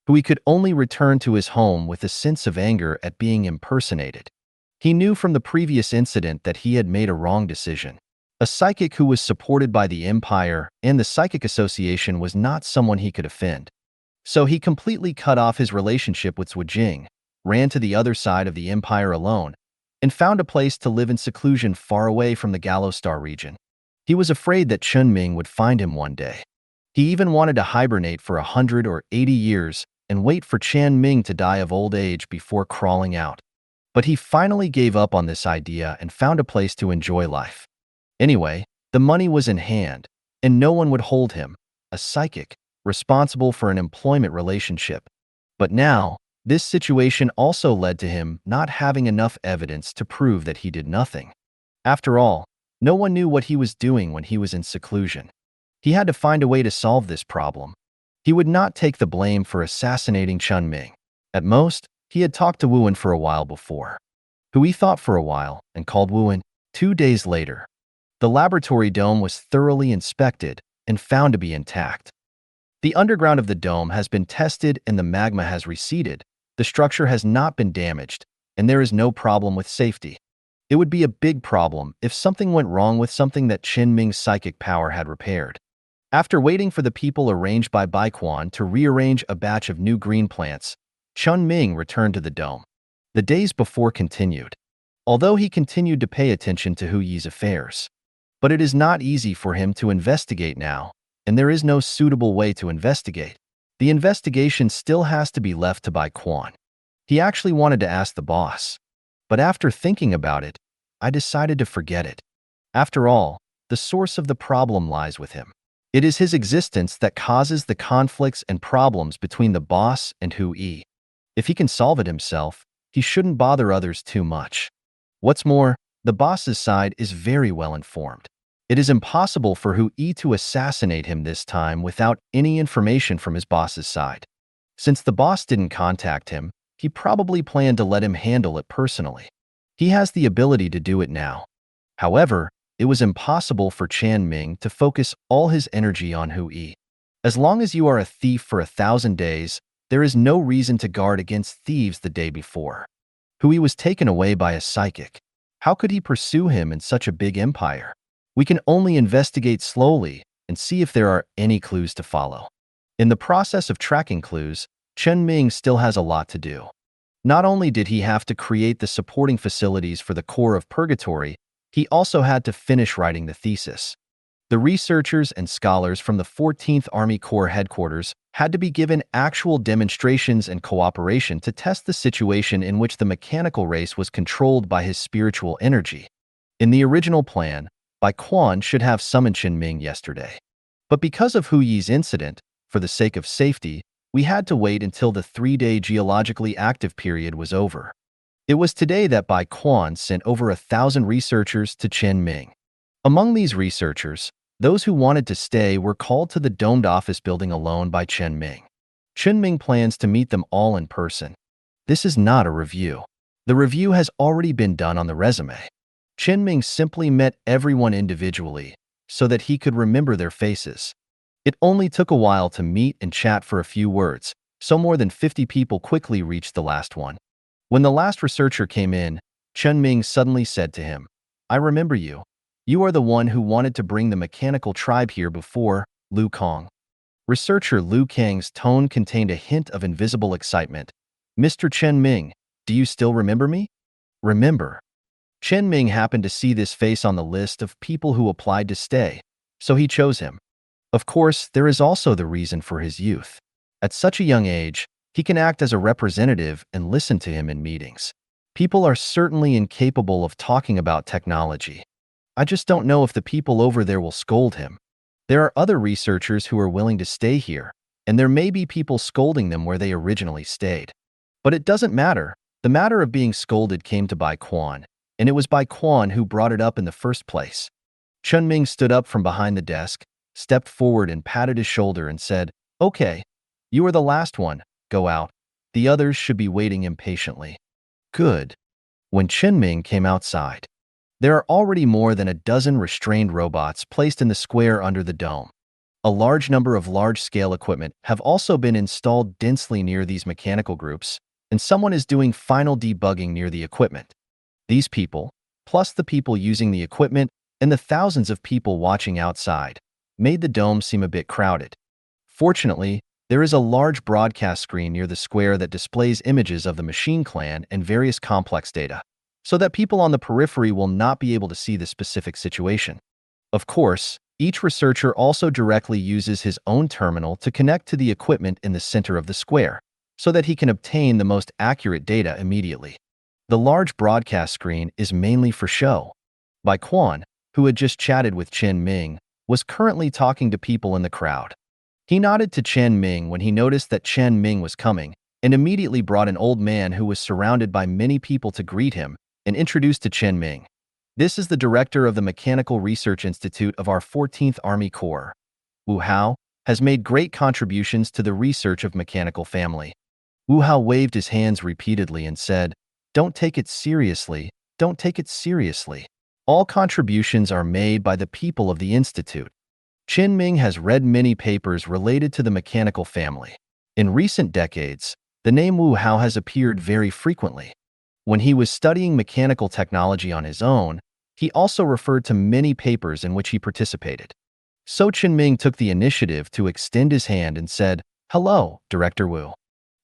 Hui could only return to his home with a sense of anger at being impersonated. He knew from the previous incident that he had made a wrong decision. A psychic who was supported by the Empire and the Psychic Association was not someone he could offend. So he completely cut off his relationship with Zhuo Jing, ran to the other side of the Empire alone, and found a place to live in seclusion far away from the Gallo Star region. He was afraid that Chen Ming would find him one day. He even wanted to hibernate for 100 or 80 years and wait for Chen Ming to die of old age before crawling out. But he finally gave up on this idea and found a place to enjoy life. Anyway, the money was in hand, and no one would hold him, a psychic, responsible for an employment relationship. But now, this situation also led to him not having enough evidence to prove that he did nothing. After all, no one knew what he was doing when he was in seclusion. He had to find a way to solve this problem. He would not take the blame for assassinating Chen Ming. At most, he had talked to Wuan for a while before. Hui thought for a while and called Wuan. 2 days later, the laboratory dome was thoroughly inspected and found to be intact. The underground of the dome has been tested and the magma has receded. The structure has not been damaged, and there is no problem with safety. It would be a big problem if something went wrong with something that Chen Ming's psychic power had repaired. After waiting for the people arranged by Bai Quan to rearrange a batch of new green plants, Chen Ming returned to the dome. The days before continued. Although he continued to pay attention to Hu Yi's affairs, But it is not easy for him to investigate now, and there is no suitable way to investigate. The investigation still has to be left to Bai Quan. He actually wanted to ask the boss, but after thinking about it, I decided to forget it. After all, the source of the problem lies with him. It is his existence that causes the conflicts and problems between the boss and Hu Yi. If he can solve it himself, he shouldn't bother others too much. What's more, the boss's side is very well informed. It is impossible for Hu Yi to assassinate him this time without any information from his boss's side. Since the boss didn't contact him, he probably planned to let him handle it personally. He has the ability to do it now. However, it was impossible for Chen Ming to focus all his energy on Hu Yi. As long as you are a thief for 1,000 days, there is no reason to guard against thieves the day before. Hu Yi was taken away by a psychic. How could he pursue him in such a big empire? We can only investigate slowly and see if there are any clues to follow. In the process of tracking clues, Chen Ming still has a lot to do. Not only did he have to create the supporting facilities for the core of Purgatory, he also had to finish writing the thesis. The researchers and scholars from the 14th Army Corps headquarters had to be given actual demonstrations and cooperation to test the situation in which the mechanical race was controlled by his spiritual energy. In the original plan, Bai Quan should have summoned Chen Ming yesterday. But because of Hu Yi's incident, for the sake of safety, we had to wait until the 3-day geologically active period was over. It was today that Bai Quan sent over 1,000 researchers to Chen Ming. Among these researchers, those who wanted to stay were called to the domed office building alone by Chen Ming. Chen Ming plans to meet them all in person. This is not a review. The review has already been done on the resume. Chen Ming simply met everyone individually so that he could remember their faces. It only took a while to meet and chat for a few words, so more than 50 people quickly reached the last one. When the last researcher came in, Chen Ming suddenly said to him, "I remember you. You are the one who wanted to bring the mechanical tribe here before, Liu Kang." Researcher Liu Kang's tone contained a hint of invisible excitement. "Mr. Chen Ming, do you still remember me?" Remember. Chen Ming happened to see this face on the list of people who applied to stay, so he chose him. Of course, there is also the reason for his youth. At such a young age, he can act as a representative and listen to him in meetings. People are certainly incapable of talking about technology. I just don't know if the people over there will scold him. There are other researchers who are willing to stay here, and there may be people scolding them where they originally stayed. But it doesn't matter. The matter of being scolded came to Bai Quan, and it was Bai Quan who brought it up in the first place. Chen Ming stood up from behind the desk, stepped forward and patted his shoulder and said, "Okay, you are the last one. Go out. The others should be waiting impatiently." Good. When Chen Ming came outside, there are already more than a dozen restrained robots placed in the square under the dome. A large number of large-scale equipment have also been installed densely near these mechanical groups, and someone is doing final debugging near the equipment. These people, plus the people using the equipment and the thousands of people watching outside, made the dome seem a bit crowded. Fortunately, there is a large broadcast screen near the square that displays images of the Machine Clan and various complex data, so that people on the periphery will not be able to see the specific situation. Of course, each researcher also directly uses his own terminal to connect to the equipment in the center of the square, so that he can obtain the most accurate data immediately. The large broadcast screen is mainly for show. Bai Quan, who had just chatted with Chen Ming, was currently talking to people in the crowd. He nodded to Chen Ming when he noticed that Chen Ming was coming, and immediately brought an old man who was surrounded by many people to greet him and introduced to Chen Ming. "This is the director of the Mechanical Research Institute of our 14th Army Corps. Wu Hao has made great contributions to the research of mechanical family." Wu Hao waved his hands repeatedly and said, "Don't take it seriously, don't take it seriously. All contributions are made by the people of the Institute." Chen Ming has read many papers related to the mechanical family. In recent decades, the name Wu Hao has appeared very frequently. When he was studying mechanical technology on his own, he also referred to many papers in which he participated. So Chen Ming took the initiative to extend his hand and said, "Hello, Director Wu."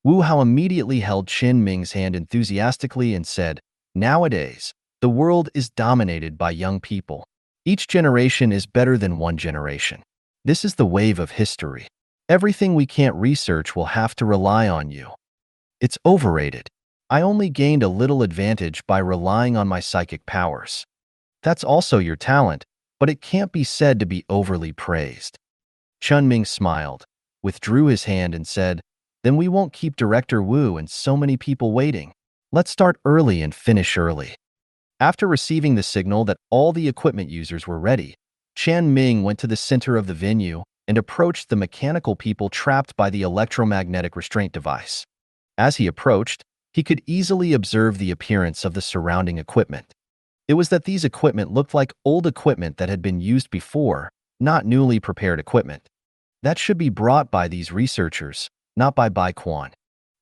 Wu Hao immediately held Chen Ming's hand enthusiastically and said, "Nowadays, the world is dominated by young people. Each generation is better than one generation. This is the wave of history. Everything we can't research will have to rely on you. It's overrated. I only gained a little advantage by relying on my psychic powers. That's also your talent, but it can't be said to be overly praised. Chen Ming smiled, withdrew his hand and said, "Then we won't keep Director Wu and so many people waiting. Let's start early and finish early." After receiving the signal that all the equipment users were ready, Chen Ming went to the center of the venue and approached the mechanical people trapped by the electromagnetic restraint device. As he approached, he could easily observe the appearance of the surrounding equipment. It was that these equipment looked like old equipment that had been used before, not newly prepared equipment. That should be brought by these researchers, not by Bai Quan.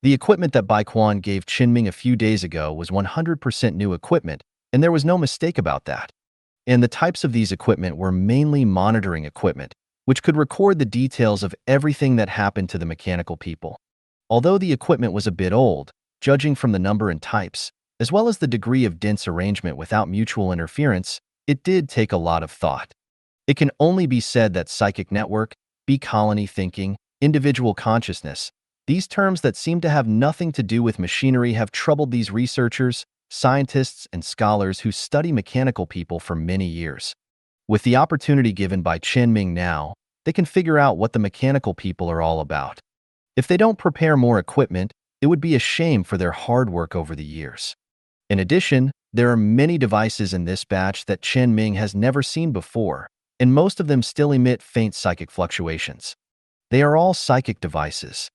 The equipment that Bai Quan gave Chen Ming a few days ago was 100% new equipment, and there was no mistake about that. And the types of these equipment were mainly monitoring equipment, which could record the details of everything that happened to the mechanical people. Although the equipment was a bit old, judging from the number and types, as well as the degree of dense arrangement without mutual interference, it did take a lot of thought. It can only be said that psychic network, B-colony thinking, individual consciousness, these terms that seem to have nothing to do with machinery have troubled these researchers, scientists, and scholars who study mechanical people for many years. With the opportunity given by Chen Ming now, they can figure out what the mechanical people are all about. If they don't prepare more equipment, it would be a shame for their hard work over the years. In addition, there are many devices in this batch that Chen Ming has never seen before, and most of them still emit faint psychic fluctuations. They are all psychic devices.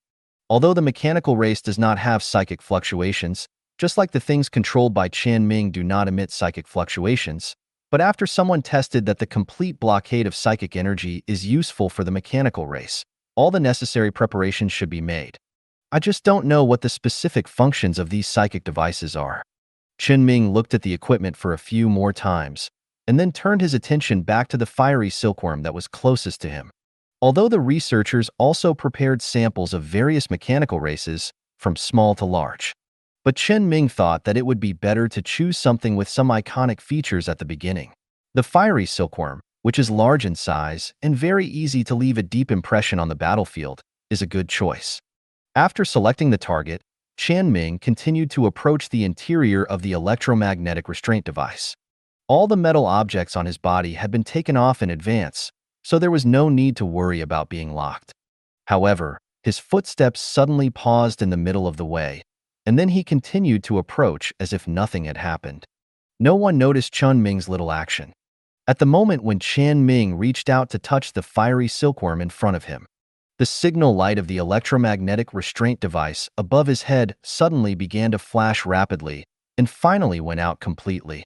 Although the mechanical race does not have psychic fluctuations, just like the things controlled by Chen Ming do not emit psychic fluctuations, but after someone tested that the complete blockade of psychic energy is useful for the mechanical race, all the necessary preparations should be made. I just don't know what the specific functions of these psychic devices are. Chen Ming looked at the equipment for a few more times, and then turned his attention back to the fiery silkworm that was closest to him. Although the researchers also prepared samples of various mechanical races, from small to large. But Chen Ming thought that it would be better to choose something with some iconic features at the beginning. The fiery silkworm, which is large in size and very easy to leave a deep impression on the battlefield, is a good choice. After selecting the target, Chen Ming continued to approach the interior of the electromagnetic restraint device. All the metal objects on his body had been taken off in advance, so there was no need to worry about being locked. However, his footsteps suddenly paused in the middle of the way, and then he continued to approach as if nothing had happened. No one noticed Chen Ming's little action. At the moment when Chen Ming reached out to touch the fiery silkworm in front of him, the signal light of the electromagnetic restraint device above his head suddenly began to flash rapidly and finally went out completely.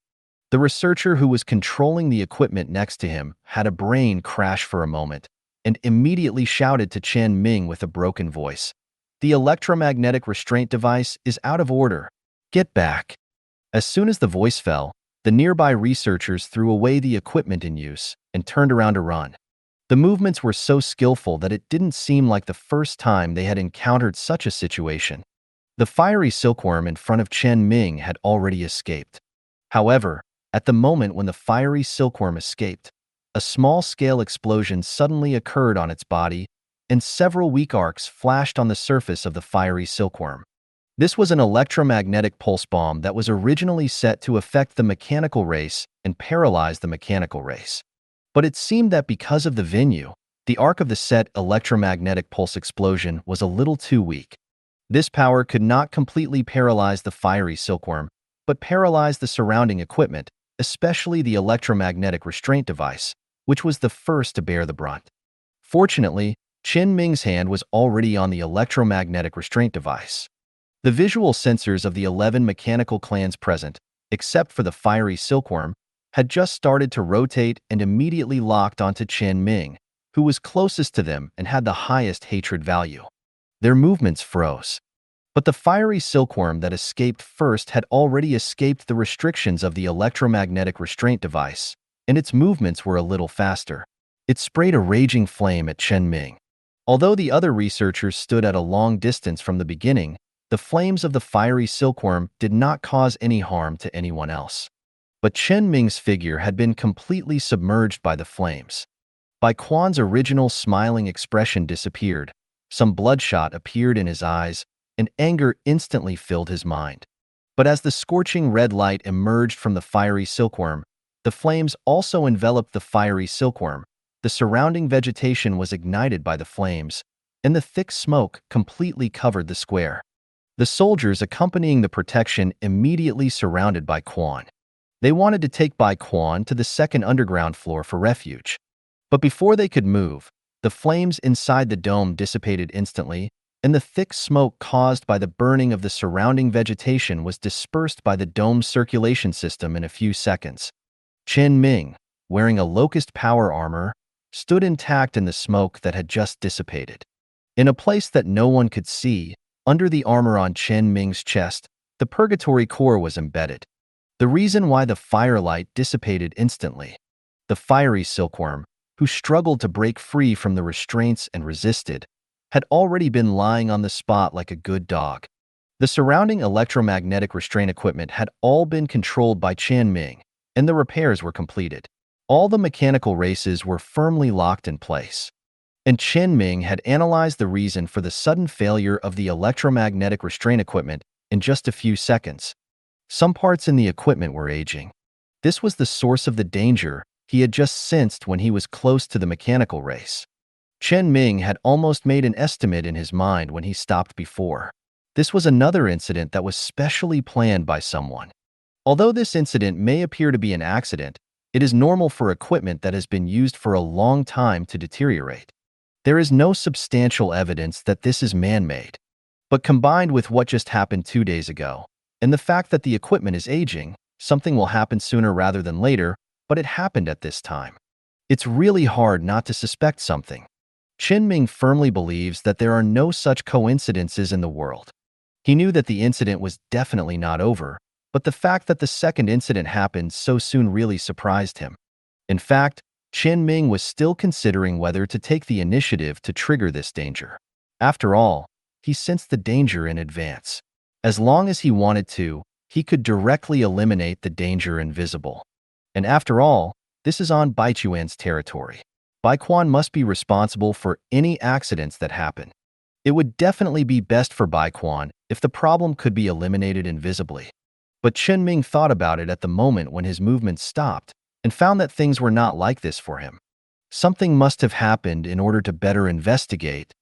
The researcher who was controlling the equipment next to him had a brain crash for a moment and immediately shouted to Chen Ming with a broken voice, "The electromagnetic restraint device is out of order. Get back." As soon as the voice fell, the nearby researchers threw away the equipment in use and turned around to run. The movements were so skillful that it didn't seem like the first time they had encountered such a situation. The fiery silkworm in front of Chen Ming had already escaped. However, at the moment when the fiery silkworm escaped, a small-scale explosion suddenly occurred on its body, and several weak arcs flashed on the surface of the fiery silkworm. This was an electromagnetic pulse bomb that was originally set to affect the mechanical race and paralyze the mechanical race. But it seemed that because of the venue, the arc of the set electromagnetic pulse explosion was a little too weak. This power could not completely paralyze the fiery silkworm, but paralyzed the surrounding equipment, especially the electromagnetic restraint device, which was the first to bear the brunt. Fortunately, Chen Ming's hand was already on the electromagnetic restraint device. The visual sensors of the 11 mechanical clans present, except for the fiery silkworm, had just started to rotate and immediately locked onto Chen Ming, who was closest to them and had the highest hatred value. Their movements froze. But the fiery silkworm that escaped first had already escaped the restrictions of the electromagnetic restraint device, and its movements were a little faster. It sprayed a raging flame at Chen Ming. Although the other researchers stood at a long distance from the beginning, the flames of the fiery silkworm did not cause any harm to anyone else. But Chen Ming's figure had been completely submerged by the flames. Bai Quan's original smiling expression disappeared, some bloodshot appeared in his eyes, and anger instantly filled his mind. But as the scorching red light emerged from the fiery silkworm, the flames also enveloped the fiery silkworm. The surrounding vegetation was ignited by the flames, and the thick smoke completely covered the square. The soldiers accompanying the protection immediately surrounded Bai Quan. They wanted to take Bai Quan to the second underground floor for refuge. But before they could move, the flames inside the dome dissipated instantly, and the thick smoke caused by the burning of the surrounding vegetation was dispersed by the dome's circulation system in a few seconds. Chen Ming, wearing a locust power armor, stood intact in the smoke that had just dissipated. In a place that no one could see, under the armor on Chen Ming's chest, the purgatory core was embedded. The reason why the firelight dissipated instantly. The fiery silkworm, who struggled to break free from the restraints and resisted, had already been lying on the spot like a good dog. The surrounding electromagnetic restraint equipment had all been controlled by Chen Ming, and the repairs were completed. All the mechanical races were firmly locked in place. And Chen Ming had analyzed the reason for the sudden failure of the electromagnetic restraint equipment in just a few seconds. Some parts in the equipment were aging. This was the source of the danger he had just sensed when he was close to the mechanical race. Chen Ming had almost made an estimate in his mind when he stopped before. This was another incident that was specially planned by someone. Although this incident may appear to be an accident, it is normal for equipment that has been used for a long time to deteriorate. There is no substantial evidence that this is man-made. But combined with what just happened 2 days ago, and the fact that the equipment is aging, something will happen sooner rather than later, but it happened at this time. It's really hard not to suspect something. Chen Ming firmly believes that there are no such coincidences in the world. He knew that the incident was definitely not over, but the fact that the second incident happened so soon really surprised him. In fact, Chen Ming was still considering whether to take the initiative to trigger this danger. After all, he sensed the danger in advance. As long as he wanted to, he could directly eliminate the danger invisible. And after all, this is on Baichuan's territory. Bai Quan must be responsible for any accidents that happen. It would definitely be best for Bai Quan if the problem could be eliminated invisibly. But Chen Ming thought about it at the moment when his movements stopped, and found that things were not like this for him. Something must have happened in order to better investigate.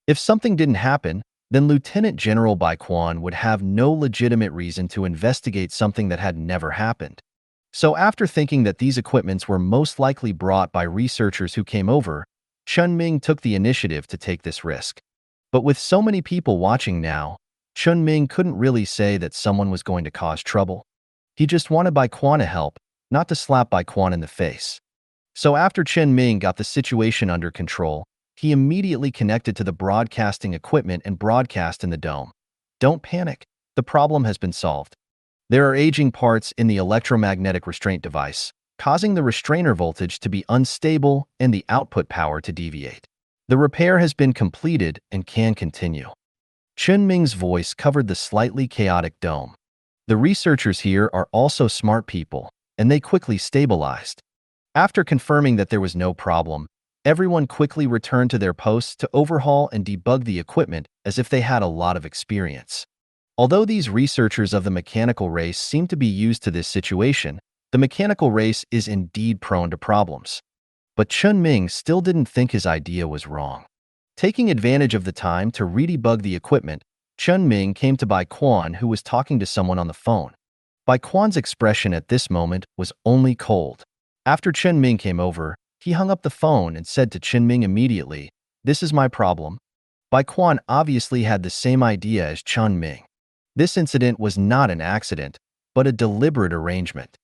If something didn't happen, then Lieutenant General Bai Quan would have no legitimate reason to investigate something that had never happened. So after thinking that these equipments were most likely brought by researchers who came over, Chen Ming took the initiative to take this risk. But with so many people watching now, Chen Ming couldn't really say that someone was going to cause trouble. He just wanted Bai Quan to help, not to slap Bai Quan in the face. So after Chen Ming got the situation under control, he immediately connected to the broadcasting equipment and broadcast in the dome. Don't panic. The problem has been solved. There are aging parts in the electromagnetic restraint device, causing the restrainer voltage to be unstable and the output power to deviate. The repair has been completed and can continue. Chen Ming's voice covered the slightly chaotic dome. The researchers here are also smart people, and they quickly stabilized. After confirming that there was no problem, everyone quickly returned to their posts to overhaul and debug the equipment as if they had a lot of experience. Although these researchers of the mechanical race seem to be used to this situation, the mechanical race is indeed prone to problems. But Chen Ming still didn't think his idea was wrong. Taking advantage of the time to re-debug the equipment, Chen Ming came to Bai Quan, who was talking to someone on the phone. Bai Quan's expression at this moment was only cold. After Chen Ming came over, he hung up the phone and said to Chen Ming immediately, "This is my problem." Bai Quan obviously had the same idea as Chen Ming. This incident was not an accident, but a deliberate arrangement.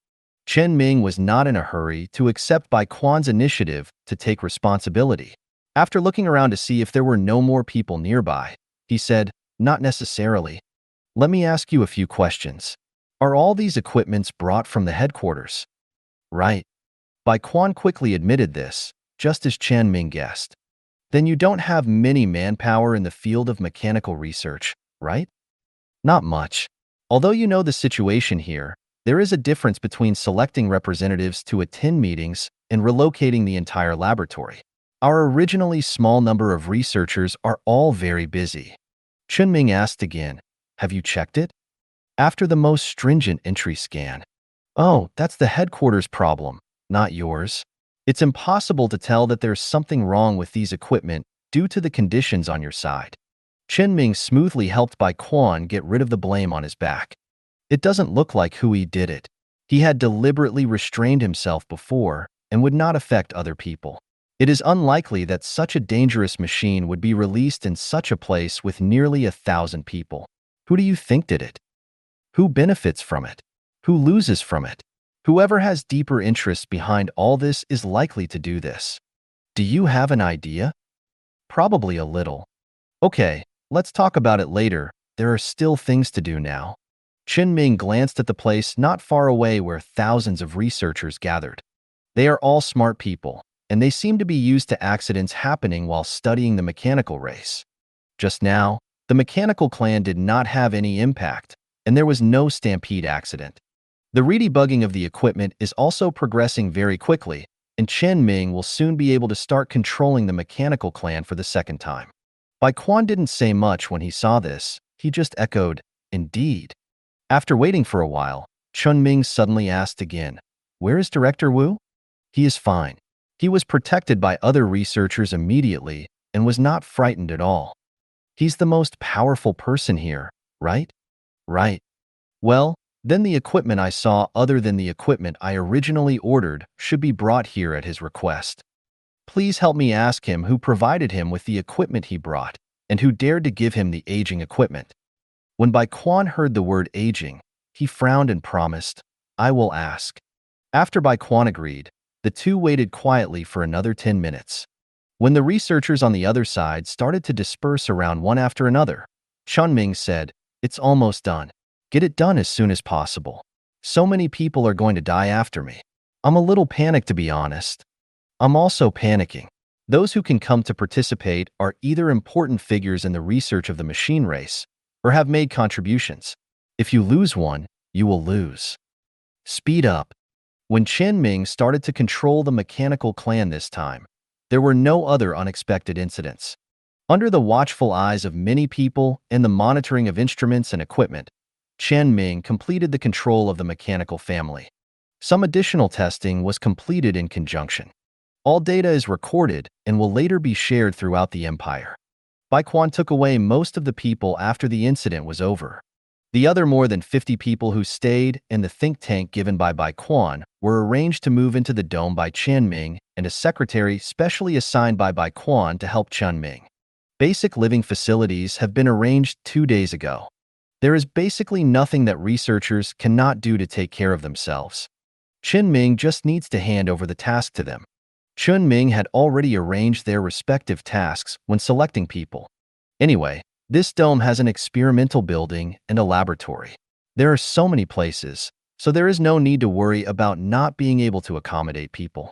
Chen Ming was not in a hurry to accept Bai Quan's initiative to take responsibility. After looking around to see if there were no more people nearby, he said, "Not necessarily. Let me ask you a few questions. Are all these equipments brought from the headquarters?" "Right." Bai Quan quickly admitted this, just as Chen Ming guessed. "Then you don't have many manpower in the field of mechanical research, right?" "Not much. Although you know the situation here, There is a difference between selecting representatives to attend meetings and relocating the entire laboratory. Our originally small number of researchers are all very busy. Chen Ming asked again, "Have you checked it?" After the most stringent entry scan. "Oh, that's the headquarters problem, not yours. It's impossible to tell that there's something wrong with these equipment due to the conditions on your side." Chen Ming smoothly helped Bai Quan get rid of the blame on his back. It doesn't look like Hui did it. He had deliberately restrained himself before and would not affect other people. It is unlikely that such a dangerous machine would be released in such a place with nearly 1,000 people. Who do you think did it? Who benefits from it? Who loses from it? Whoever has deeper interests behind all this is likely to do this. Do you have an idea? Probably a little. Okay, let's talk about it later. There are still things to do now. Chen Ming glanced at the place not far away where thousands of researchers gathered. They are all smart people, and they seem to be used to accidents happening while studying the mechanical race. Just now, the mechanical clan did not have any impact, and there was no stampede accident. The redebugging of the equipment is also progressing very quickly, and Chen Ming will soon be able to start controlling the mechanical clan for the second time. Bai Quan didn't say much when he saw this. He just echoed, "Indeed." After waiting for a while, Chen Ming suddenly asked again, "Where is Director Wu?" "He is fine. He was protected by other researchers immediately and was not frightened at all. He's the most powerful person here, right?" "Right." "Well, then the equipment I saw other than the equipment I originally ordered should be brought here at his request. Please help me ask him who provided him with the equipment he brought and who dared to give him the aging equipment." When Bai Quan heard the word aging, he frowned and promised, "I will ask." After Bai Quan agreed, the two waited quietly for another 10 minutes. When the researchers on the other side started to disperse around one after another, Chen Ming said, "It's almost done. Get it done as soon as possible. So many people are going to die after me. I'm a little panicked, to be honest." "I'm also panicking. Those who can come to participate are either important figures in the research of the machine race or have made contributions. If you lose one, you will lose. Speed up." When Chen Ming started to control the mechanical clan this time, there were no other unexpected incidents. Under the watchful eyes of many people and the monitoring of instruments and equipment, Chen Ming completed the control of the mechanical family. Some additional testing was completed in conjunction. All data is recorded and will later be shared throughout the empire. Bai Quan took away most of the people after the incident was over. The other more than 50 people who stayed and the think tank given by Bai Quan were arranged to move into the dome by Chen Ming and a secretary specially assigned by Bai Quan to help Chen Ming. Basic living facilities have been arranged 2 days ago. There is basically nothing that researchers cannot do to take care of themselves. Chen Ming just needs to hand over the task to them. Chen Ming had already arranged their respective tasks when selecting people. Anyway, this dome has an experimental building and a laboratory. There are so many places, so there is no need to worry about not being able to accommodate people.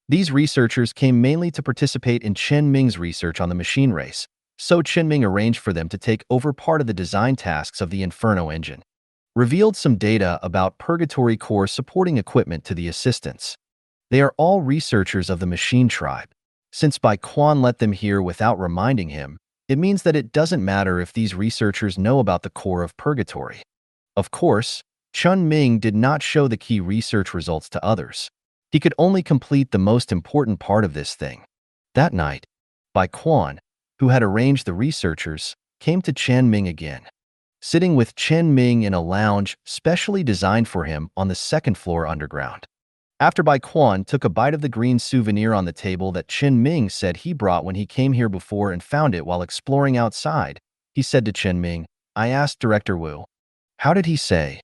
These researchers came mainly to participate in Chen Ming's research on the machine race, so Chen Ming arranged for them to take over part of the design tasks of the Inferno engine. Revealed some data about Purgatory Core supporting equipment to the assistants. They are all researchers of the machine tribe. Since Bai Quan let them here without reminding him, it means that it doesn't matter if these researchers know about the core of Purgatory. Of course, Chen Ming did not show the key research results to others. He could only complete the most important part of this thing. That night, Bai Quan, who had arranged the researchers, came to Chen Ming again. Sitting with Chen Ming in a lounge specially designed for him on the second floor underground. After Bai Quan took a bite of the green souvenir on the table that Chen Ming said he brought when he came here before and found it while exploring outside, he said to Chen Ming, "I asked Director Wu." "How did he say?"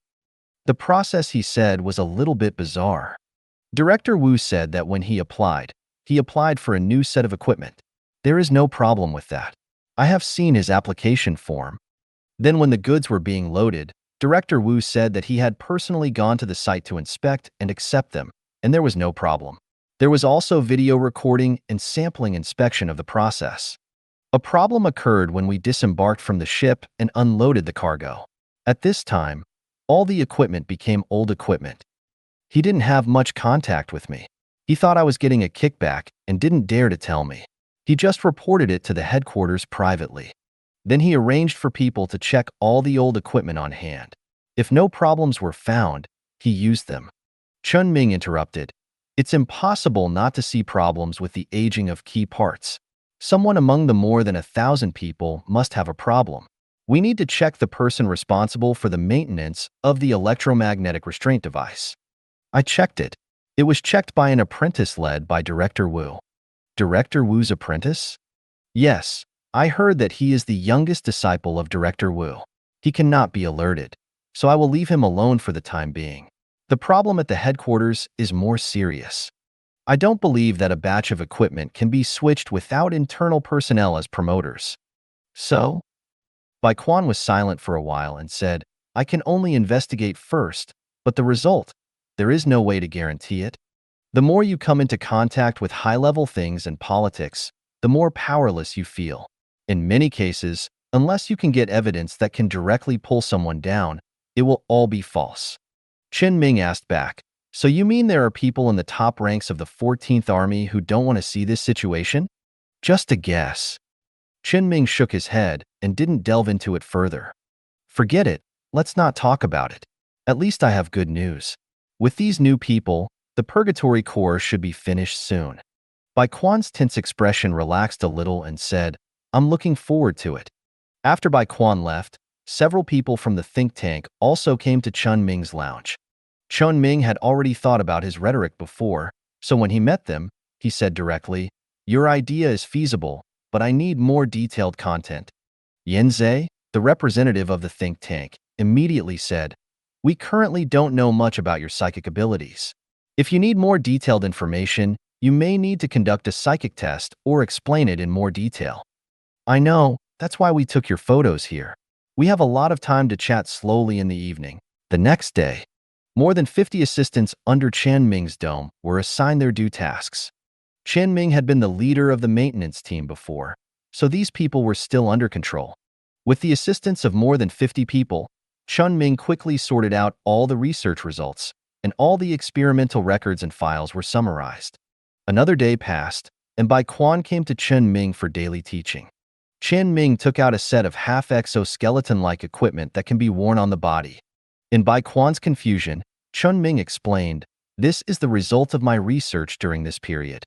"The process," he said, "was a little bit bizarre." Director Wu said that when he applied for a new set of equipment. "There is no problem with that. I have seen his application form." Then when the goods were being loaded, Director Wu said that he had personally gone to the site to inspect and accept them, and there was no problem. There was also video recording and sampling inspection of the process. A problem occurred when we disembarked from the ship and unloaded the cargo. At this time, All the equipment became old equipment. He didn't have much contact with me. He thought I was getting a kickback and didn't dare to tell me. He just reported it to the headquarters privately. Then he arranged for people to check all the old equipment on hand. If no problems were found, he used them. Chen Ming interrupted. It's impossible not to see problems with the aging of key parts. Someone among the more than 1,000 people must have a problem. We need to check the person responsible for the maintenance of the electromagnetic restraint device. I checked it. It was checked by an apprentice led by Director Wu. Director Wu's apprentice? Yes, I heard that he is the youngest disciple of Director Wu. He cannot be alerted, so I will leave him alone for the time being. The problem at the headquarters is more serious. I don't believe that a batch of equipment can be switched without internal personnel as promoters. So? Bai Quan was silent for a while and said, I can only investigate first, but the result, there is no way to guarantee it. The more you come into contact with high-level things and politics, the more powerless you feel. In many cases, unless you can get evidence that can directly pull someone down, it will all be false. Chen Ming asked back, so you mean there are people in the top ranks of the 14th Army who don't want to see this situation? Just a guess. Chen Ming shook his head and didn't delve into it further. Forget it, let's not talk about it. At least I have good news. With these new people, the Purgatory Core should be finished soon. Bai Quan's tense expression relaxed a little and said, I'm looking forward to it. After Bai Quan left, several people from the think tank also came to Chen Ming's lounge. Chen Ming had already thought about his rhetoric before, so when he met them, he said directly, Your idea is feasible, but I need more detailed content. Yanzhe, the representative of the think tank, immediately said, We currently don't know much about your psychic abilities. If you need more detailed information, you may need to conduct a psychic test or explain it in more detail. I know, that's why we took your photos here. We have a lot of time to chat slowly in the evening. The next day, more than 50 assistants under Chen Ming's dome were assigned their due tasks. Chen Ming had been the leader of the maintenance team before, so these people were still under control. With the assistance of more than 50 people, Chen Ming quickly sorted out all the research results, and all the experimental records and files were summarized. Another day passed, and Bai Quan came to Chen Ming for daily teaching. Chen Ming took out a set of half-exoskeleton-like equipment that can be worn on the body. In Bai Quan's confusion, Chen Ming explained, This is the result of my research during this period.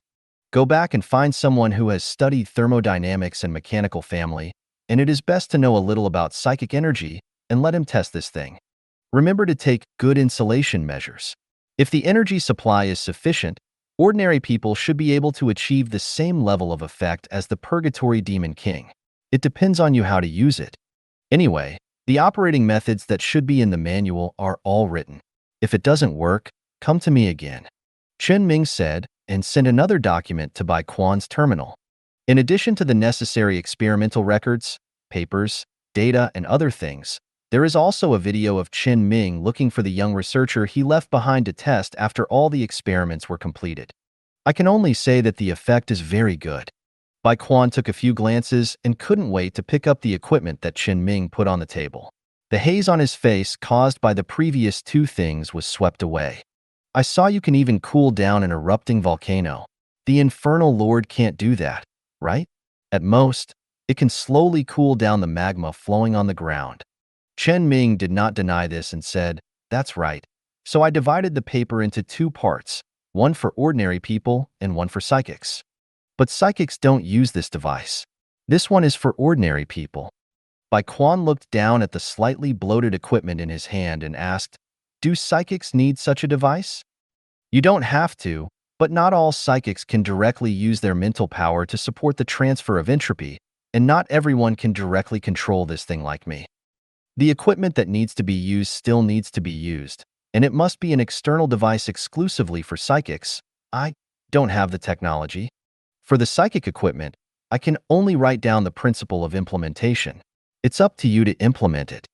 Go back and find someone who has studied thermodynamics and mechanical family, and it is best to know a little about psychic energy, and let him test this thing. Remember to take good insulation measures. If the energy supply is sufficient, ordinary people should be able to achieve the same level of effect as the Purgatory Demon King. It depends on you how to use it. Anyway, the operating methods that should be in the manual are all written. If it doesn't work, come to me again. Chen Ming said, and sent another document to Bai Quan's terminal. In addition to the necessary experimental records, papers, data, and other things, there is also a video of Chen Ming looking for the young researcher he left behind to test after all the experiments were completed. I can only say that the effect is very good. Bai Quan took a few glances and couldn't wait to pick up the equipment that Chen Ming put on the table. The haze on his face caused by the previous two things was swept away. I saw you can even cool down an erupting volcano. The Infernal Lord can't do that, right? At most, it can slowly cool down the magma flowing on the ground. Chen Ming did not deny this and said, That's right. So I divided the paper into two parts, one for ordinary people and one for psychics. But psychics don't use this device. This one is for ordinary people. Bai Quan looked down at the slightly bloated equipment in his hand and asked, Do psychics need such a device? You don't have to, but not all psychics can directly use their mental power to support the transfer of entropy, and not everyone can directly control this thing like me. The equipment that needs to be used still needs to be used, and it must be an external device exclusively for psychics. I don't have the technology. For the psychic equipment, I can only write down the principle of implementation. It's up to you to implement it.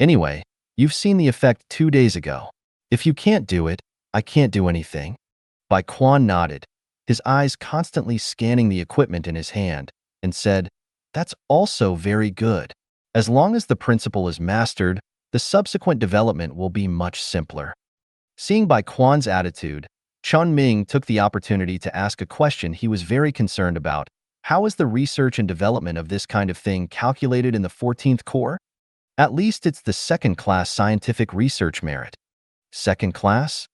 Anyway, you've seen the effect 2 days ago. If you can't do it, I can't do anything. Bai Quan nodded, his eyes constantly scanning the equipment in his hand, and said, That's also very good. As long as the principle is mastered, the subsequent development will be much simpler. Seeing Bai Quan's attitude, Chen Ming took the opportunity to ask a question he was very concerned about. How is the research and development of this kind of thing calculated in the 14th core? At least it's the second-class scientific research merit. Second class?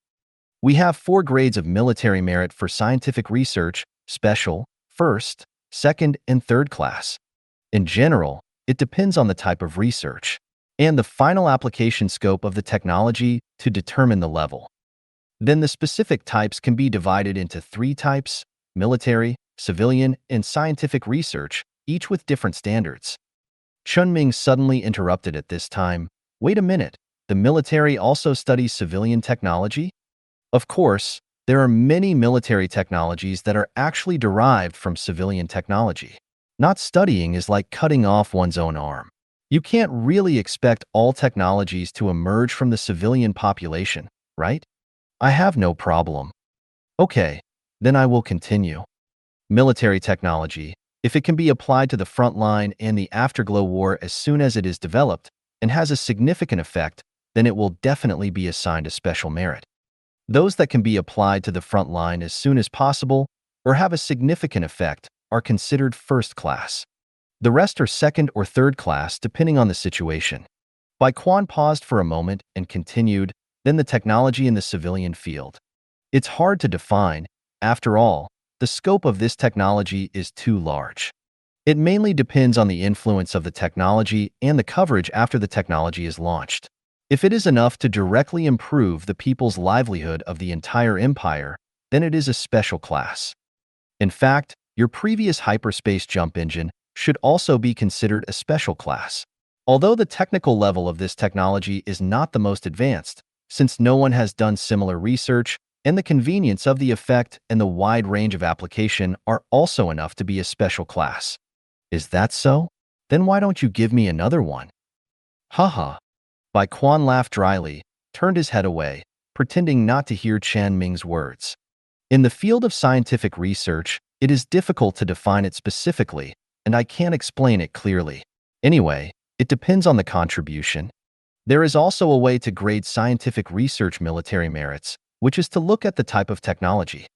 We have 4 grades of military merit for scientific research: special, first, second, and third class. In general, it depends on the type of research and the final application scope of the technology to determine the level. Then the specific types can be divided into 3 types: military, civilian, and scientific research, each with different standards. Chen Ming suddenly interrupted at this time. Wait a minute, the military also studies civilian technology? Of course, there are many military technologies that are actually derived from civilian technology. Not studying is like cutting off one's own arm. You can't really expect all technologies to emerge from the civilian population, right? I have no problem. Okay, then I will continue. Military technology, if it can be applied to the front line and the afterglow war as soon as it is developed and has a significant effect, then it will definitely be assigned a special merit. Those that can be applied to the front line as soon as possible or have a significant effect are considered first class. The rest are second or third class depending on the situation. Bai Quan paused for a moment and continued, then the technology in the civilian field. It's hard to define. After all, the scope of this technology is too large. It mainly depends on the influence of the technology and the coverage after the technology is launched. If it is enough to directly improve the people's livelihood of the entire empire, then it is a special class. In fact, your previous hyperspace jump engine should also be considered a special class. Although the technical level of this technology is not the most advanced, since no one has done similar research, and the convenience of the effect and the wide range of application are also enough to be a special class. Is that so? Then why don't you give me another one? Haha. Bai Quan laughed dryly, turned his head away, pretending not to hear Chen Ming's words. In the field of scientific research, it is difficult to define it specifically, and I can't explain it clearly. Anyway, it depends on the contribution. There is also a way to grade scientific research military merits, which is to look at the type of technology.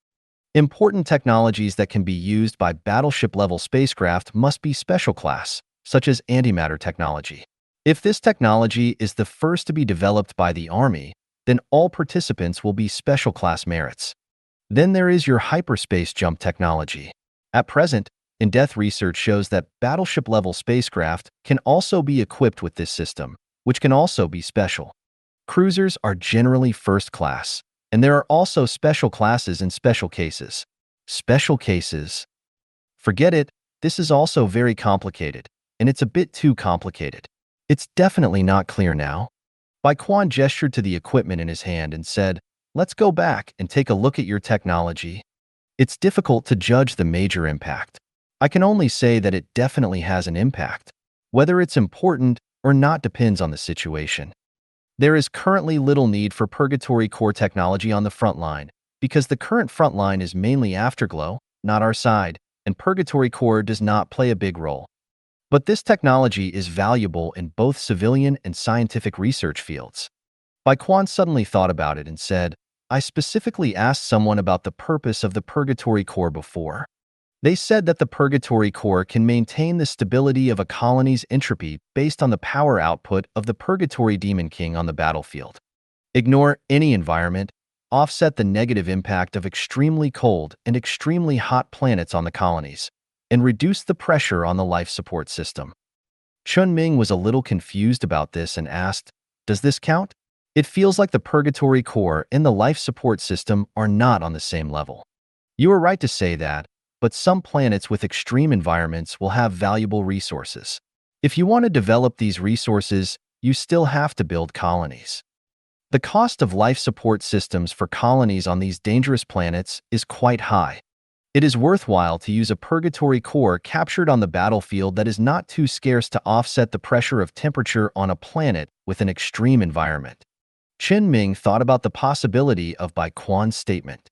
Important technologies that can be used by battleship-level spacecraft must be special class, such as antimatter technology. If this technology is the first to be developed by the Army, then all participants will be special class merits. Then there is your hyperspace jump technology. At present, in-depth research shows that battleship-level spacecraft can also be equipped with this system, which can also be special. Cruisers are generally first class, and there are also special classes in special cases. Special cases. Forget it, this is also very complicated, and it's a bit too complicated. It's definitely not clear now. Bai Quan gestured to the equipment in his hand and said, "Let's go back and take a look at your technology." It's difficult to judge the major impact. I can only say that it definitely has an impact. Whether it's important or not depends on the situation. There is currently little need for purgatory core technology on the front line, because the current front line is mainly afterglow, not our side, and purgatory core does not play a big role. But this technology is valuable in both civilian and scientific research fields. Bai Quan suddenly thought about it and said, I specifically asked someone about the purpose of the purgatory core before. They said that the purgatory core can maintain the stability of a colony's entropy based on the power output of the purgatory demon king on the battlefield. Ignore any environment, offset the negative impact of extremely cold and extremely hot planets on the colonies, and reduce the pressure on the life support system. Chen Ming was a little confused about this and asked, does this count? It feels like the purgatory core and the life support system are not on the same level. You are right to say that, but some planets with extreme environments will have valuable resources. If you want to develop these resources, you still have to build colonies. The cost of life support systems for colonies on these dangerous planets is quite high. It is worthwhile to use a purgatory core captured on the battlefield that is not too scarce to offset the pressure of temperature on a planet with an extreme environment. Chen Ming thought about the possibility of Bai Quan's statement.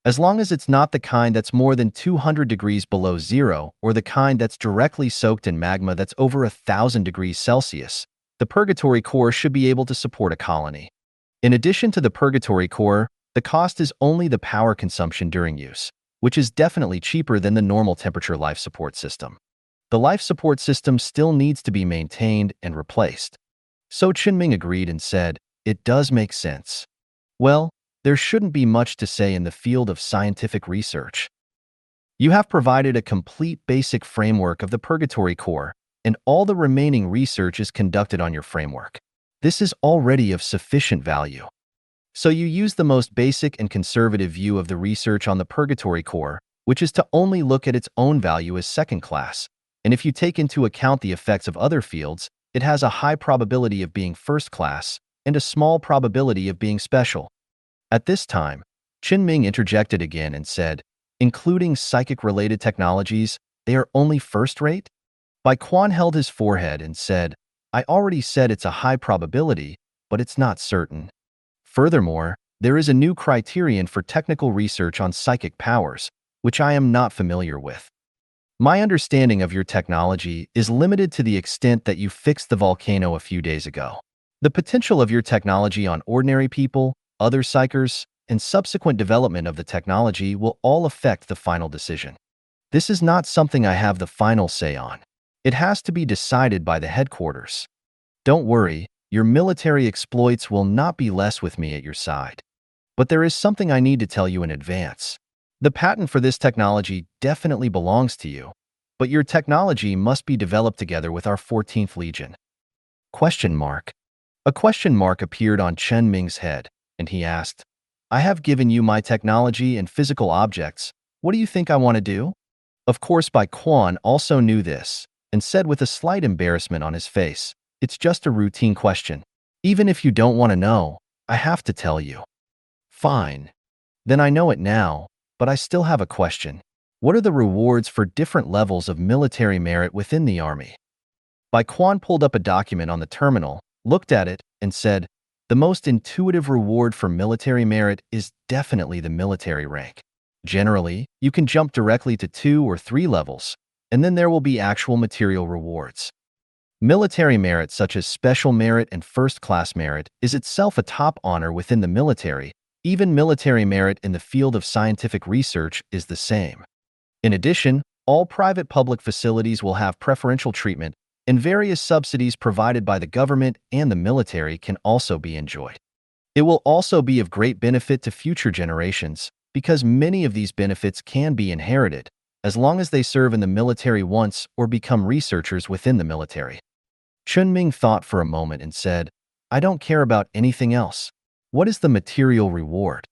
As long as it's not the kind that's more than 200 degrees below zero or the kind that's directly soaked in magma that's over 1,000 degrees Celsius, The purgatory core should be able to support a colony. In addition to the purgatory core, the cost is only the power consumption during use, which is definitely cheaper than the normal temperature life support system. The life support system still needs to be maintained and replaced. So Chen Ming agreed and said, "It does make sense." Well, there shouldn't be much to say in the field of scientific research. You have provided a complete basic framework of the purgatory core, and all the remaining research is conducted on your framework. This is already of sufficient value. So you use the most basic and conservative view of the research on the purgatory core, which is to only look at its own value as second class, and if you take into account the effects of other fields, it has a high probability of being first class and a small probability of being special. At this time, Chen Ming interjected again and said, "Including psychic-related technologies, they are only first-rate?" Bai Quan held his forehead and said, "I already said it's a high probability, but it's not certain. Furthermore, there is a new criterion for technical research on psychic powers, which I am not familiar with. My understanding of your technology is limited to the extent that you fixed the volcano a few days ago. The potential of your technology on ordinary people, other psychers, and subsequent development of the technology will all affect the final decision. This is not something I have the final say on. It has to be decided by the headquarters. Don't worry, your military exploits will not be less with me at your side. But there is something I need to tell you in advance. The patent for this technology definitely belongs to you, but your technology must be developed together with our 14th Legion. Question mark. A question mark appeared on Chen Ming's head, and he asked, "I have given you my technology and physical objects. What do you think I want to do?" Of course, Bai Quan also knew this, and said with a slight embarrassment on his face, "It's just a routine question. Even if you don't want to know, I have to tell you." "Fine. Then I know it now, but I still have a question. What are the rewards for different levels of military merit within the army?" Bai Quan pulled up a document on the terminal, looked at it, and said, "The most intuitive reward for military merit is definitely the military rank. Generally, you can jump directly to 2 or 3 levels, and then there will be actual material rewards. Military merit such as special merit and first-class merit is itself a top honor within the military. Even military merit in the field of scientific research is the same. In addition, all private public facilities will have preferential treatment, and various subsidies provided by the government and the military can also be enjoyed. It will also be of great benefit to future generations, because many of these benefits can be inherited, as long as they serve in the military once or become researchers within the military. Chen Ming thought for a moment and said, "I don't care about anything else. What is the material reward?"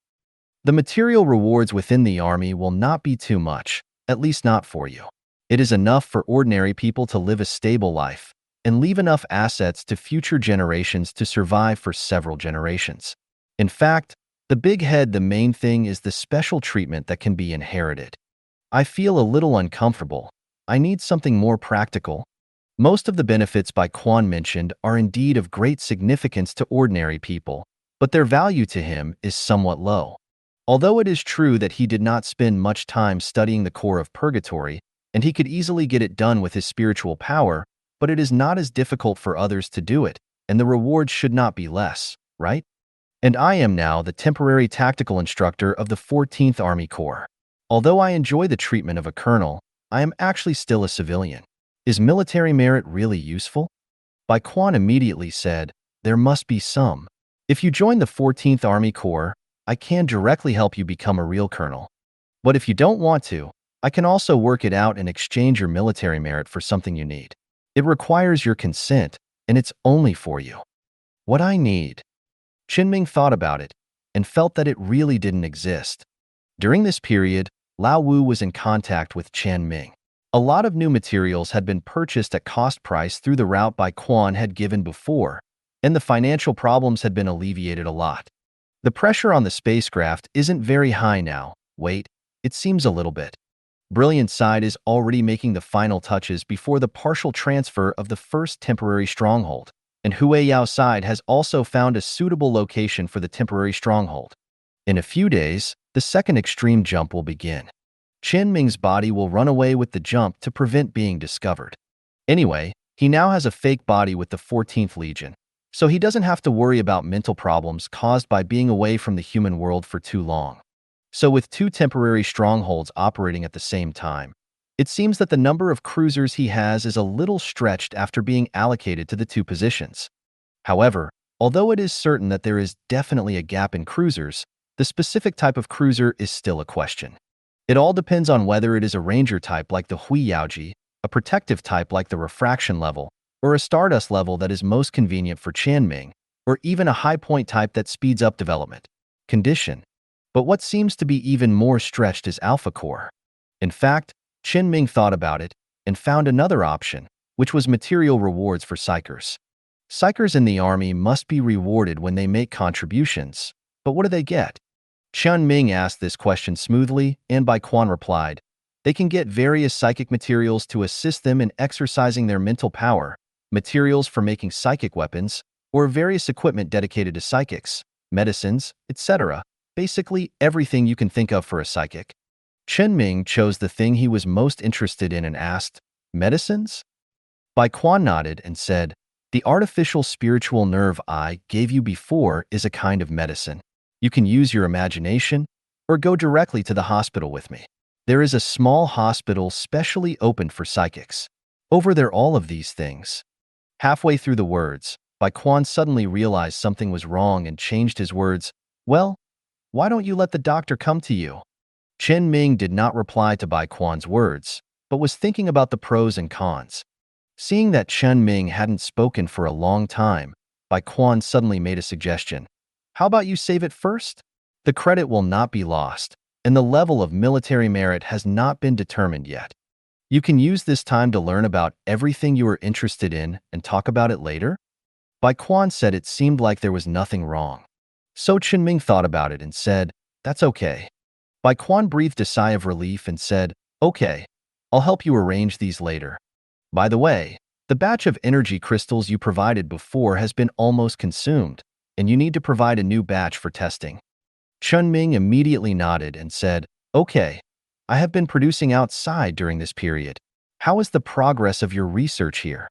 The material rewards within the army will not be too much, at least not for you. It is enough for ordinary people to live a stable life and leave enough assets to future generations to survive for several generations. In fact, the the main thing is the special treatment that can be inherited. I feel a little uncomfortable. I need something more practical. Most of the benefits Bai Quan mentioned are indeed of great significance to ordinary people, but their value to him is somewhat low. Although it is true that he did not spend much time studying the core of purgatory, and he could easily get it done with his spiritual power, but it is not as difficult for others to do it, and the reward should not be less, right? And I am now the temporary tactical instructor of the 14th Army Corps. Although I enjoy the treatment of a colonel, I am actually still a civilian. Is military merit really useful? Bai Quan immediately said, "There must be some. If you join the 14th Army Corps, I can directly help you become a real colonel. But if you don't want to, I can also work it out and exchange your military merit for something you need. It requires your consent, and it's only for you." What I need? Chen Ming thought about it and felt that it really didn't exist. During this period, Lao Wu was in contact with Chen Ming. A lot of new materials had been purchased at cost price through the route Bai Quan had given before, and the financial problems had been alleviated a lot. The pressure on the spacecraft isn't very high now. Wait, it seems a little bit. Brilliant Side is already making the final touches before the partial transfer of the first temporary stronghold, and Huiyao Side has also found a suitable location for the temporary stronghold. In a few days, the second extreme jump will begin. Chen Ming's body will run away with the jump to prevent being discovered. Anyway, He now has a fake body with the 14th Legion, so he doesn't have to worry about mental problems caused by being away from the human world for too long. So with two temporary strongholds operating at the same time, it seems that the number of cruisers he has is a little stretched after being allocated to the two positions. However, although it is certain that there is definitely a gap in cruisers, the specific type of cruiser is still a question. It all depends on whether it is a ranger type like the Hui Yaoji, a protective type like the refraction level, or a stardust level that is most convenient for Chen Ming, or even a high point type that speeds up development. Condition. But what seems to be even more stretched is Alpha Core. In fact, Chen Ming thought about it and found another option, which was material rewards for psychers. Psychers in the army must be rewarded when they make contributions, but what do they get? Chen Ming asked this question smoothly, and Bai Quan replied, they can get various psychic materials to assist them in exercising their mental power, materials for making psychic weapons, or various equipment dedicated to psychics, medicines, etc. Basically, everything you can think of for a psychic. Chen Ming chose the thing he was most interested in and asked, medicines? Bai Quan nodded and said, the artificial spiritual nerve I gave you before is a kind of medicine. You can use your imagination or go directly to the hospital with me. There is a small hospital specially opened for psychics. Over there all of these things. Halfway through the words, Bai Quan suddenly realized something was wrong and changed his words, well, why don't you let the doctor come to you? Chen Ming did not reply to Bai Quan's words, but was thinking about the pros and cons. Seeing that Chen Ming hadn't spoken for a long time, Bai Quan suddenly made a suggestion. How about you save it first? The credit will not be lost, and the level of military merit has not been determined yet. You can use this time to learn about everything you are interested in and talk about it later? Bai Quan said it seemed like there was nothing wrong. So Chen Ming thought about it and said, that's okay. Bai Quan breathed a sigh of relief and said, okay, I'll help you arrange these later. By the way, the batch of energy crystals you provided before has been almost consumed, and you need to provide a new batch for testing. Chen Ming immediately nodded and said, okay, I have been producing outside during this period. How is the progress of your research here?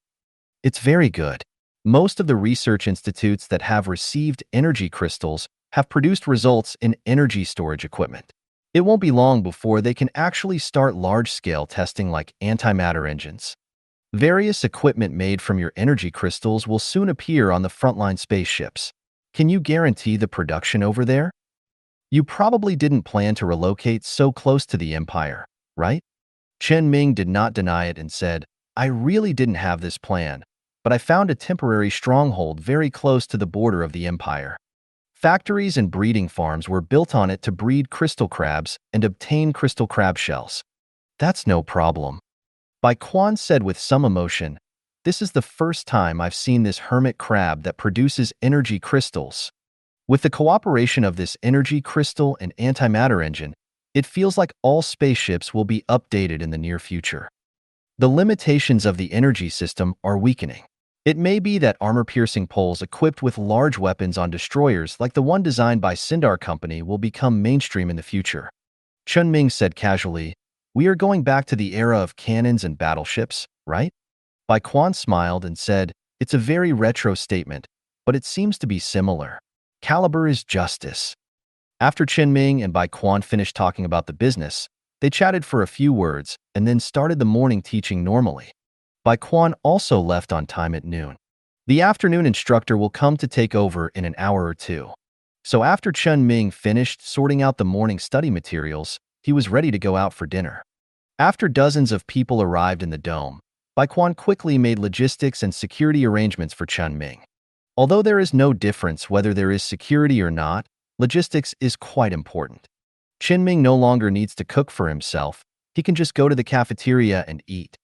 It's very good. Most of the research institutes that have received energy crystals have produced results in energy storage equipment. It won't be long before they can actually start large-scale testing like antimatter engines. Various equipment made from your energy crystals will soon appear on the frontline spaceships. Can you guarantee the production over there? You probably didn't plan to relocate so close to the Empire, right? Chen Ming did not deny it and said, I really didn't have this plan, but I found a temporary stronghold very close to the border of the Empire. Factories and breeding farms were built on it to breed crystal crabs and obtain crystal crab shells. That's no problem. Bai Quan said with some emotion, this is the first time I've seen this hermit crab that produces energy crystals. With the cooperation of this energy crystal and antimatter engine, it feels like all spaceships will be updated in the near future. The limitations of the energy system are weakening. It may be that armor-piercing poles equipped with large weapons on destroyers like the one designed by Sindar Company will become mainstream in the future. Chen Ming said casually, we are going back to the era of cannons and battleships, right? Bai Quan smiled and said, it's a very retro statement, but it seems to be similar. Caliber is justice. After Chen Ming and Bai Quan finished talking about the business, they chatted for a few words and then started the morning teaching normally. Bai Quan also left on time at noon. The afternoon instructor will come to take over in an hour or two. So after Chen Ming finished sorting out the morning study materials, he was ready to go out for dinner. After dozens of people arrived in the dome, Bai Quan quickly made logistics and security arrangements for Chen Ming. Although there is no difference whether there is security or not, logistics is quite important. Chen Ming no longer needs to cook for himself. He can just go to the cafeteria and eat.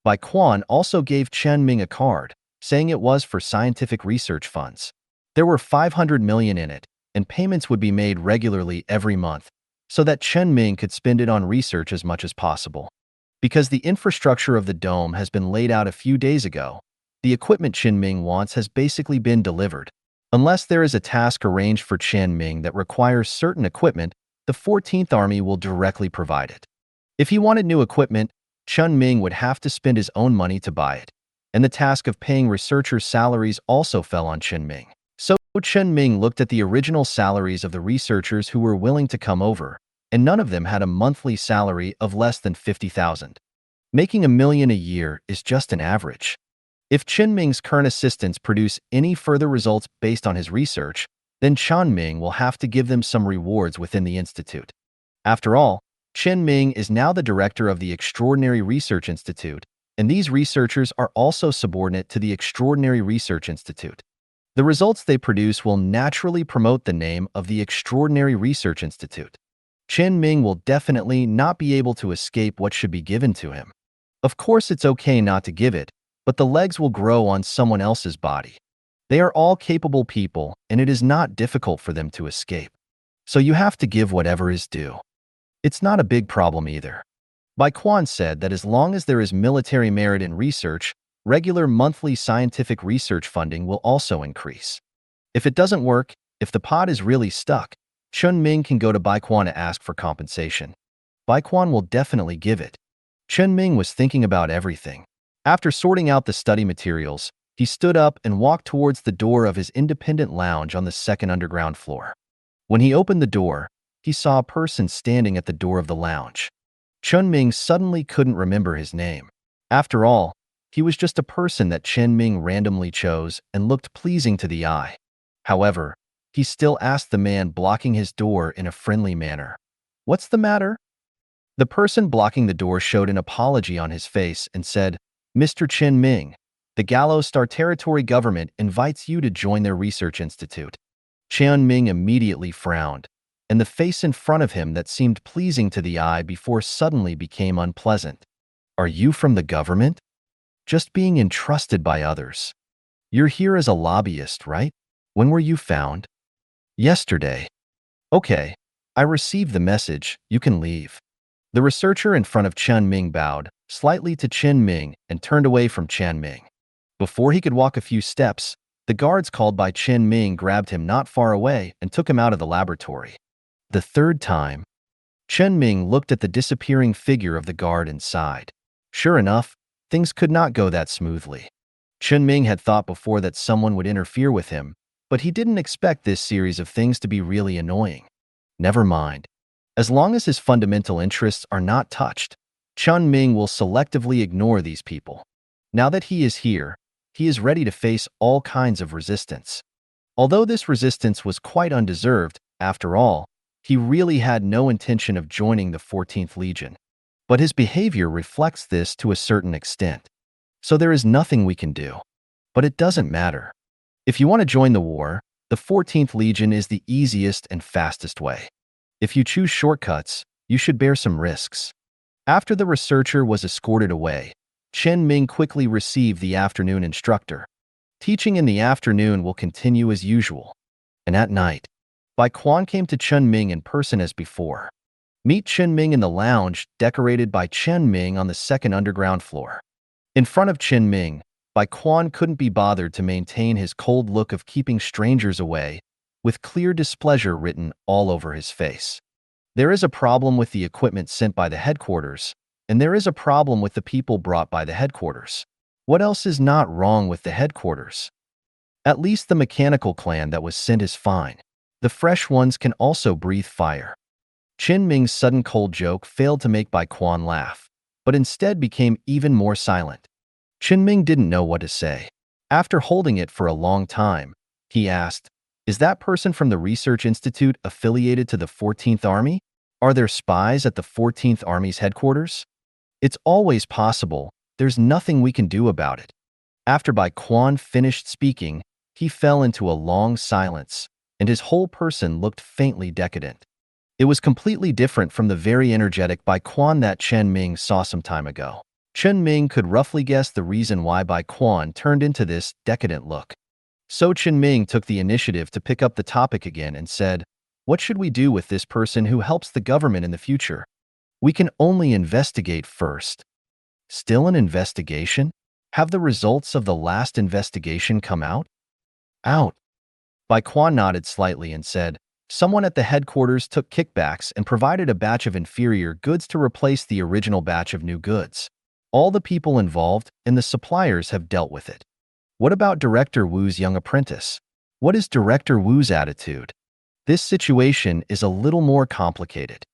Bai Quan also gave Chen Ming a card, saying it was for scientific research funds. There were 500 million in it, and payments would be made regularly every month, so that Chen Ming could spend it on research as much as possible. Because the infrastructure of the dome has been laid out a few days ago, the equipment Chen Ming wants has basically been delivered. Unless there is a task arranged for Chen Ming that requires certain equipment, the 14th Army will directly provide it. If he wanted new equipment, Chen Ming would have to spend his own money to buy it. and the task of paying researchers' salaries also fell on Chen Ming. So Chen Ming looked at the original salaries of the researchers who were willing to come over, and none of them had a monthly salary of less than 50,000. Making $1 million a year is just an average. If Chen Ming's current assistants produce any further results based on his research, then Chen Ming will have to give them some rewards within the institute. After all, Chen Ming is now the director of the Extraordinary Research Institute, and these researchers are also subordinate to the Extraordinary Research Institute. The results they produce will naturally promote the name of the Extraordinary Research Institute. Chen Ming will definitely not be able to escape what should be given to him. Of course, it's okay not to give it, but the legs will grow on someone else's body. They are all capable people, and it is not difficult for them to escape. So you have to give whatever is due. It's not a big problem either. Bai Quan said that as long as there is military merit in research, regular monthly scientific research funding will also increase. If it doesn't work, if the pot is really stuck, Chen Ming can go to Bai Quan to ask for compensation. Bai Quan will definitely give it. Chen Ming was thinking about everything. After sorting out the study materials, he stood up and walked towards the door of his independent lounge on the second underground floor. When he opened the door, he saw a person standing at the door of the lounge. Chen Ming suddenly couldn't remember his name. After all, he was just a person that Chen Ming randomly chose and looked pleasing to the eye. However, he still asked the man blocking his door in a friendly manner, "What's the matter?" The person blocking the door showed an apology on his face and said, "Mr. Chen Ming, the Gallows Star Territory government invites you to join their research institute." Chen Ming immediately frowned, and the face in front of him that seemed pleasing to the eye before suddenly became unpleasant. "Are you from the government?" "Just being entrusted by others." "You're here as a lobbyist, right? When were you found?" "Yesterday." "Okay, I received the message, you can leave." The researcher in front of Chen Ming bowed slightly to Chen Ming and turned away from Chen Ming. Before he could walk a few steps, the guards called by Chen Ming grabbed him not far away and took him out of the laboratory. The third time, Chen Ming looked at the disappearing figure of the guard and sighed. Sure enough, things could not go that smoothly. Chen Ming had thought before that someone would interfere with him, but he didn't expect this series of things to be really annoying. Never mind. As long as his fundamental interests are not touched, Chen Ming will selectively ignore these people. Now that he is here, he is ready to face all kinds of resistance. Although this resistance was quite undeserved, after all, he really had no intention of joining the 14th Legion. But his behavior reflects this to a certain extent. So there is nothing we can do. But it doesn't matter. If you want to join the war, the 14th Legion is the easiest and fastest way. If you choose shortcuts, you should bear some risks. After the researcher was escorted away, Chen Ming quickly received the afternoon instructor. Teaching in the afternoon will continue as usual. And at night, Bai Quan came to Chen Ming in person as before. Meet Chen Ming in the lounge decorated by Chen Ming on the second underground floor. In front of Chen Ming, Bai Quan couldn't be bothered to maintain his cold look of keeping strangers away, with clear displeasure written all over his face. There is a problem with the equipment sent by the headquarters, and there is a problem with the people brought by the headquarters. What else is not wrong with the headquarters? At least the mechanical clan that was sent is fine. The fresh ones can also breathe fire. Chen Ming's sudden cold joke failed to make Bai Quan laugh, but instead became even more silent. Chen Ming didn't know what to say. After holding it for a long time, he asked, "Is that person from the Research Institute affiliated to the 14th Army? Are there spies at the 14th Army's headquarters?" "It's always possible. There's nothing we can do about it." After Bai Quan finished speaking, he fell into a long silence, and his whole person looked faintly decadent. It was completely different from the very energetic Bai Quan that Chen Ming saw some time ago. Chen Ming could roughly guess the reason why Bai Quan turned into this decadent look. So Chen Ming took the initiative to pick up the topic again and said, "What should we do with this person who helps the government in the future? We can only investigate first." "Still an investigation? Have the results of the last investigation come out?" "Out." Bai Quan nodded slightly and said, "Someone at the headquarters took kickbacks and provided a batch of inferior goods to replace the original batch of new goods. All the people involved and the suppliers have dealt with it. What about Director Wu's young apprentice? What is Director Wu's attitude? This situation is a little more complicated.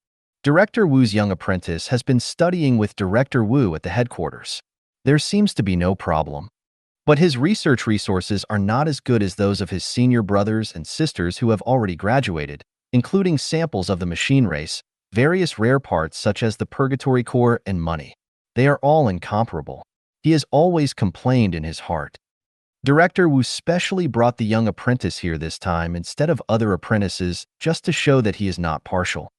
Director Wu's young apprentice has been studying with Director Wu at the headquarters. There seems to be no problem. But his research resources are not as good as those of his senior brothers and sisters who have already graduated, including samples of the machine race, various rare parts such as the purgatory core and money. They are all incomparable. He has always complained in his heart. Director Wu specially brought the young apprentice here this time instead of other apprentices just to show that he is not partial.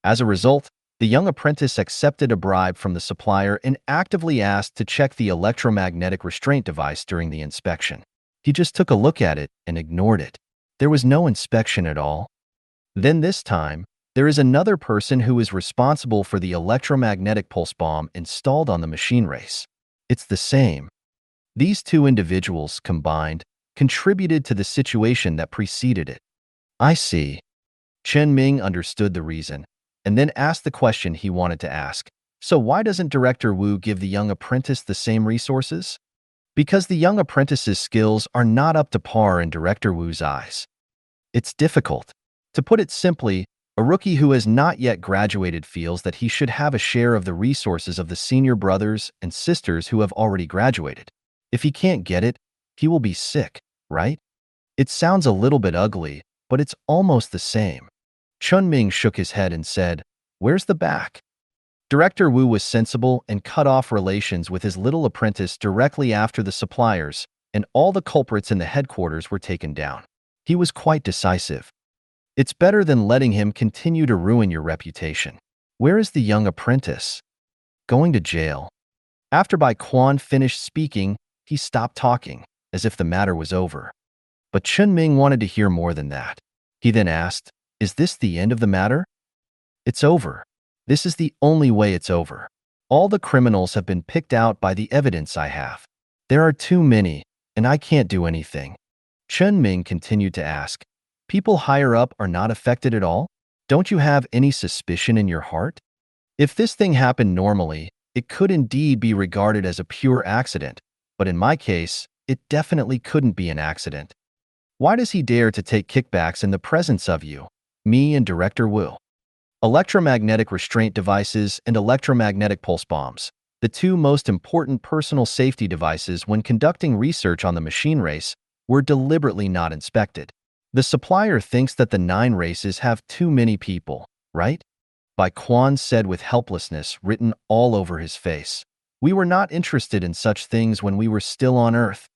As a result, the young apprentice accepted a bribe from the supplier and actively asked to check the electromagnetic restraint device during the inspection. He just took a look at it and ignored it. There was no inspection at all. Then this time, there is another person who is responsible for the electromagnetic pulse bomb installed on the machine race. It's the same. These two individuals, combined, contributed to the situation that preceded it. I see. Chen Ming understood the reason, and then asked the question he wanted to ask. So why doesn't Director Wu give the young apprentice the same resources? Because the young apprentice's skills are not up to par in Director Wu's eyes. It's difficult. To put it simply, a rookie who has not yet graduated feels that he should have a share of the resources of the senior brothers and sisters who have already graduated. If he can't get it, he will be sick, right? It sounds a little bit ugly, but it's almost the same. Chen Ming shook his head and said, "Where's the back?" Director Wu was sensible and cut off relations with his little apprentice directly after the suppliers, and all the culprits in the headquarters were taken down. He was quite decisive. It's better than letting him continue to ruin your reputation. Where is the young apprentice? Going to jail. After Bai Quan finished speaking, he stopped talking, as if the matter was over. But Chen Ming wanted to hear more than that. He then asked, "Is this the end of the matter?" "It's over. This is the only way it's over. All the criminals have been picked out by the evidence I have. There are too many, and I can't do anything." Chen Ming continued to ask, "People higher up are not affected at all? Don't you have any suspicion in your heart? If this thing happened normally, it could indeed be regarded as a pure accident, but in my case, it definitely couldn't be an accident. Why does he dare to take kickbacks in the presence of you, me and Director Wu?" Electromagnetic restraint devices and electromagnetic pulse bombs, the two most important personal safety devices when conducting research on the machine race, were deliberately not inspected. The supplier thinks that the 9 races have too many people, right? Bai Quan said with helplessness written all over his face. "We were not interested in such things when we were still on Earth."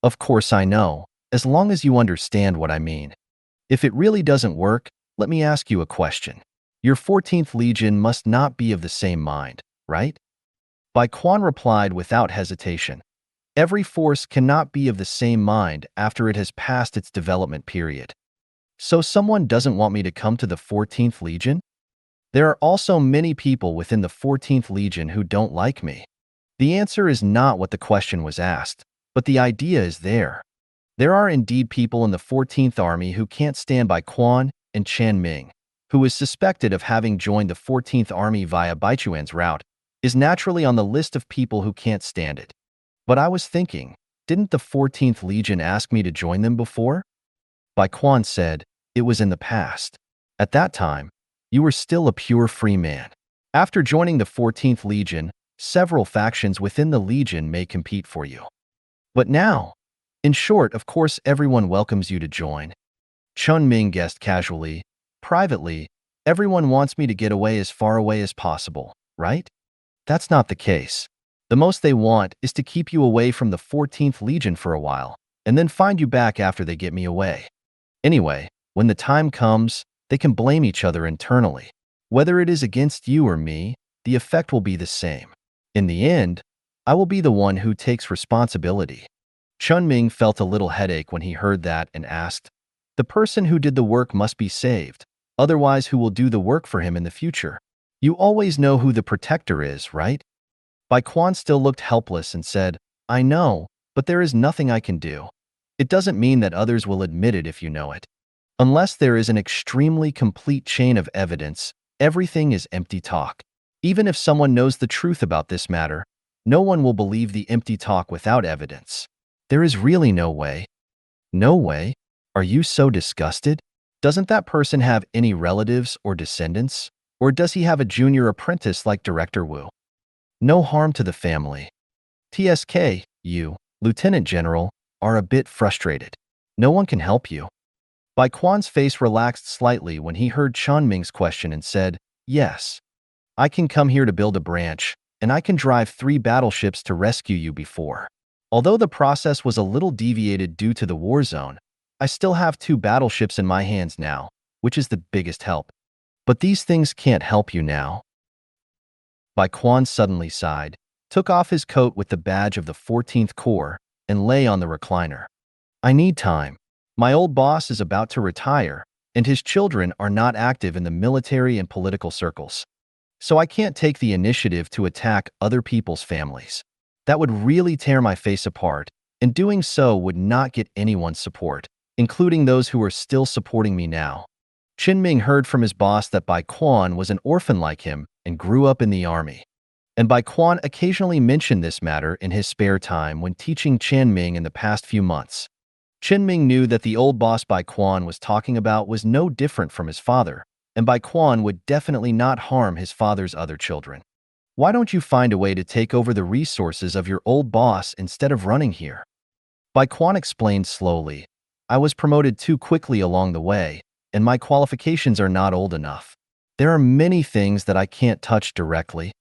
"Of course I know, as long as you understand what I mean. If it really doesn't work, let me ask you a question. Your 14th Legion must not be of the same mind, right?" Bai Quan replied without hesitation. "Every force cannot be of the same mind after it has passed its development period. So someone doesn't want me to come to the 14th Legion? There are also many people within the 14th Legion who don't like me." The answer is not what the question was asked, but the idea is there. There are indeed people in the 14th Army who can't stand Bai Quan, and Chen Ming, who is suspected of having joined the 14th Army via Baichuan's route, is naturally on the list of people who can't stand it. But I was thinking, didn't the 14th Legion ask me to join them before? Bai Quan said, "It was in the past. At that time, you were still a pure free man. After joining the 14th Legion, several factions within the Legion may compete for you. But now, in short, of course everyone welcomes you to join." Chen Ming guessed casually, "Privately, everyone wants me to get away as far away as possible, right?" "That's not the case. The most they want is to keep you away from the 14th Legion for a while, and then find you back after they get me away. Anyway, when the time comes, they can blame each other internally. Whether it is against you or me, the effect will be the same. In the end, I will be the one who takes responsibility." Chen Ming felt a little headache when he heard that and asked, "The person who did the work must be saved, otherwise who will do the work for him in the future? You always know who the protector is, right?" Bai Quan still looked helpless and said, "I know, but there is nothing I can do. It doesn't mean that others will admit it if you know it. Unless there is an extremely complete chain of evidence, everything is empty talk. Even if someone knows the truth about this matter, No one will believe the empty talk without evidence. There is really no way. No way? Are you so disgusted? Doesn't that person have any relatives or descendants? Or does he have a junior apprentice like Director Wu? No harm to the family. TSK, you, Lieutenant General, are a bit frustrated. No one can help you. Bai Quan's face relaxed slightly when he heard Chen Ming's question and said, yes. I can come here to build a branch, and I can drive 3 battleships to rescue you before. Although the process was a little deviated due to the war zone, I still have 2 battleships in my hands now, which is the biggest help. But these things can't help you now. Bai Quan suddenly sighed, took off his coat with the badge of the 14th Corps, and lay on the recliner. I need time. My old boss is about to retire, and his children are not active in the military and political circles. So I can't take the initiative to attack other people's families. That would really tear my face apart, and doing so would not get anyone's support, including those who are still supporting me now. Chen Ming heard from his boss that Bai Quan was an orphan like him and grew up in the army. And Bai Quan occasionally mentioned this matter in his spare time when teaching Chen Ming in the past few months. Chen Ming knew that the old boss Bai Quan was talking about was no different from his father, and Bai Quan would definitely not harm his father's other children. Why don't you find a way to take over the resources of your old boss instead of running here? Bai Quan explained slowly. I was promoted too quickly along the way, and my qualifications are not old enough. There are many things that I can't touch directly.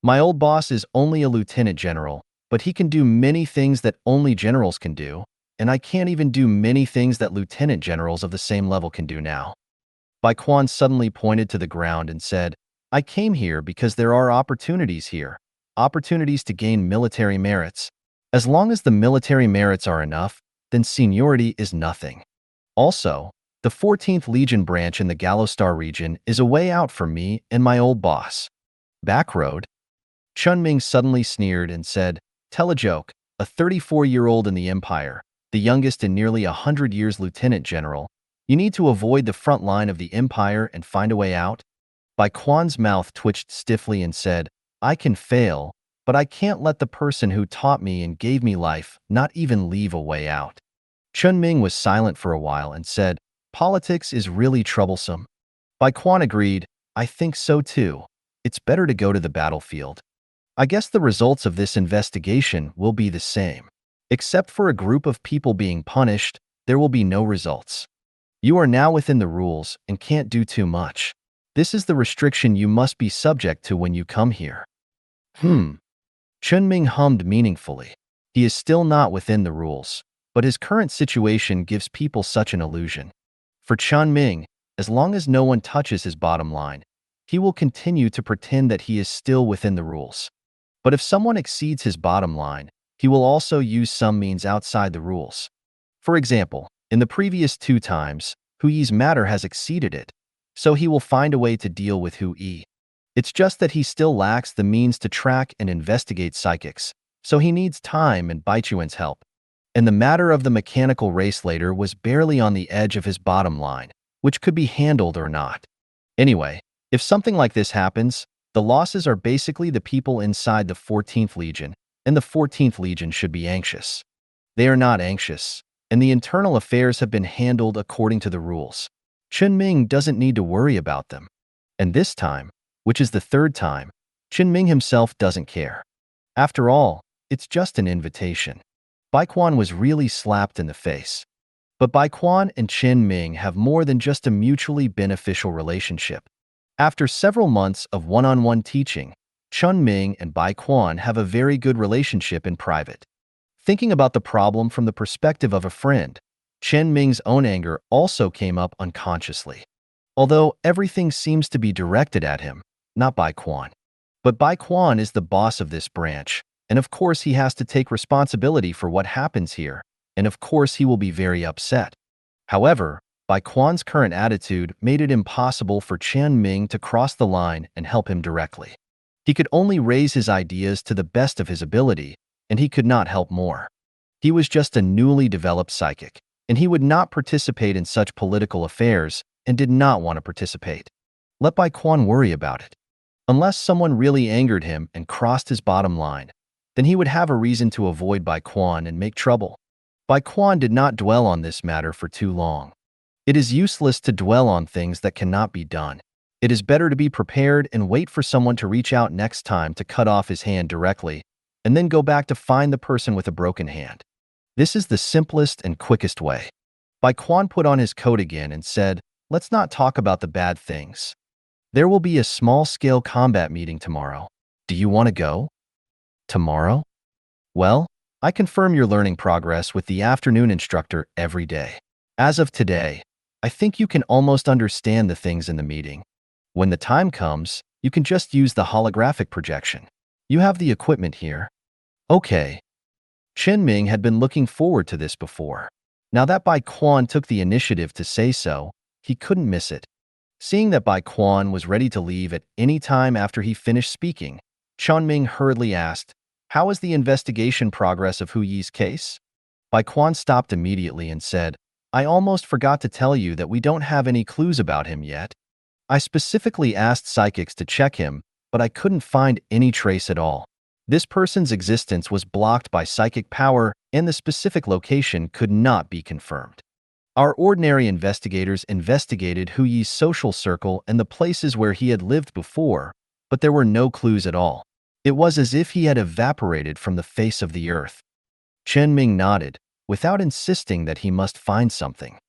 My old boss is only a lieutenant general, but he can do many things that only generals can do, and I can't even do many things that lieutenant generals of the same level can do now. Bai Quan suddenly pointed to the ground and said, I came here because there are opportunities here, opportunities to gain military merits. As long as the military merits are enough, then seniority is nothing. Also, the 14th Legion branch in the Gallostar region is a way out for me and my old boss. Backroad? Chen Ming suddenly sneered and said, tell a joke, a 34-year-old in the Empire, the youngest in nearly 100 years lieutenant general. You need to avoid the front line of the Empire and find a way out? Bai Quan's mouth twitched stiffly and said, I can fail, but I can't let the person who taught me and gave me life not even leave a way out. Chen Ming was silent for a while and said, politics is really troublesome. Bai Quan agreed, I think so too. It's better to go to the battlefield. I guess the results of this investigation will be the same. Except for a group of people being punished, there will be no results. You are now within the rules and can't do too much. This is the restriction you must be subject to when you come here. Chen Ming hummed meaningfully. He is still not within the rules, but his current situation gives people such an illusion. For Chen Ming, as long as no one touches his bottom line, he will continue to pretend that he is still within the rules. But if someone exceeds his bottom line, he will also use some means outside the rules. For example, in the previous 2 times, Hu Yi's matter has exceeded it, so he will find a way to deal with Hu Yi. It's just that he still lacks the means to track and investigate psychics, so he needs time and Baichuan's help. And the matter of the mechanical race later was barely on the edge of his bottom line, which could be handled or not. Anyway, if something like this happens, the losses are basically the people inside the 14th Legion, and the 14th Legion should be anxious. They are not anxious, and the internal affairs have been handled according to the rules. Chen Ming doesn't need to worry about them. And this time, which is the 3rd time, Chen Ming himself doesn't care. After all, it's just an invitation. Bai Quan was really slapped in the face. But Bai Quan and Chen Ming have more than just a mutually beneficial relationship. After several months of one-on-one teaching, Chen Ming and Bai Quan have a very good relationship in private. Thinking about the problem from the perspective of a friend, Chen Ming's own anger also came up unconsciously. Although everything seems to be directed at him, not Bai Quan. But Bai Quan is the boss of this branch, and of course he has to take responsibility for what happens here, and of course he will be very upset. However, Bai Quan's current attitude made it impossible for Chen Ming to cross the line and help him directly. He could only raise his ideas to the best of his ability, and he could not help more. He was just a newly developed psychic, and he would not participate in such political affairs and did not want to participate. Let Bai Quan worry about it. Unless someone really angered him and crossed his bottom line, then he would have a reason to avoid Bai Quan and make trouble. Bai Quan did not dwell on this matter for too long. It is useless to dwell on things that cannot be done. It is better to be prepared and wait for someone to reach out next time to cut off his hand directly, and then go back to find the person with a broken hand. This is the simplest and quickest way. Bai Quan put on his coat again and said, "Let's not talk about the bad things. There will be a small-scale combat meeting tomorrow. Do you want to go?" "Tomorrow?" "Well, I confirm your learning progress with the afternoon instructor every day. As of today, I think you can almost understand the things in the meeting. When the time comes, you can just use the holographic projection. You have the equipment here." "Okay." Chen Ming had been looking forward to this before. Now that Bai Quan took the initiative to say so, he couldn't miss it. Seeing that Bai Quan was ready to leave at any time after he finished speaking, Chen Ming hurriedly asked, "How is the investigation progress of Hu Yi's case?" Bai Quan stopped immediately and said, "I almost forgot to tell you that we don't have any clues about him yet. I specifically asked psychics to check him, but I couldn't find any trace at all. This person's existence was blocked by psychic power, and the specific location could not be confirmed. Our ordinary investigators investigated Hu Yi's social circle and the places where he had lived before, but there were no clues at all. It was as if he had evaporated from the face of the earth." Chen Ming nodded, without insisting that he must find something.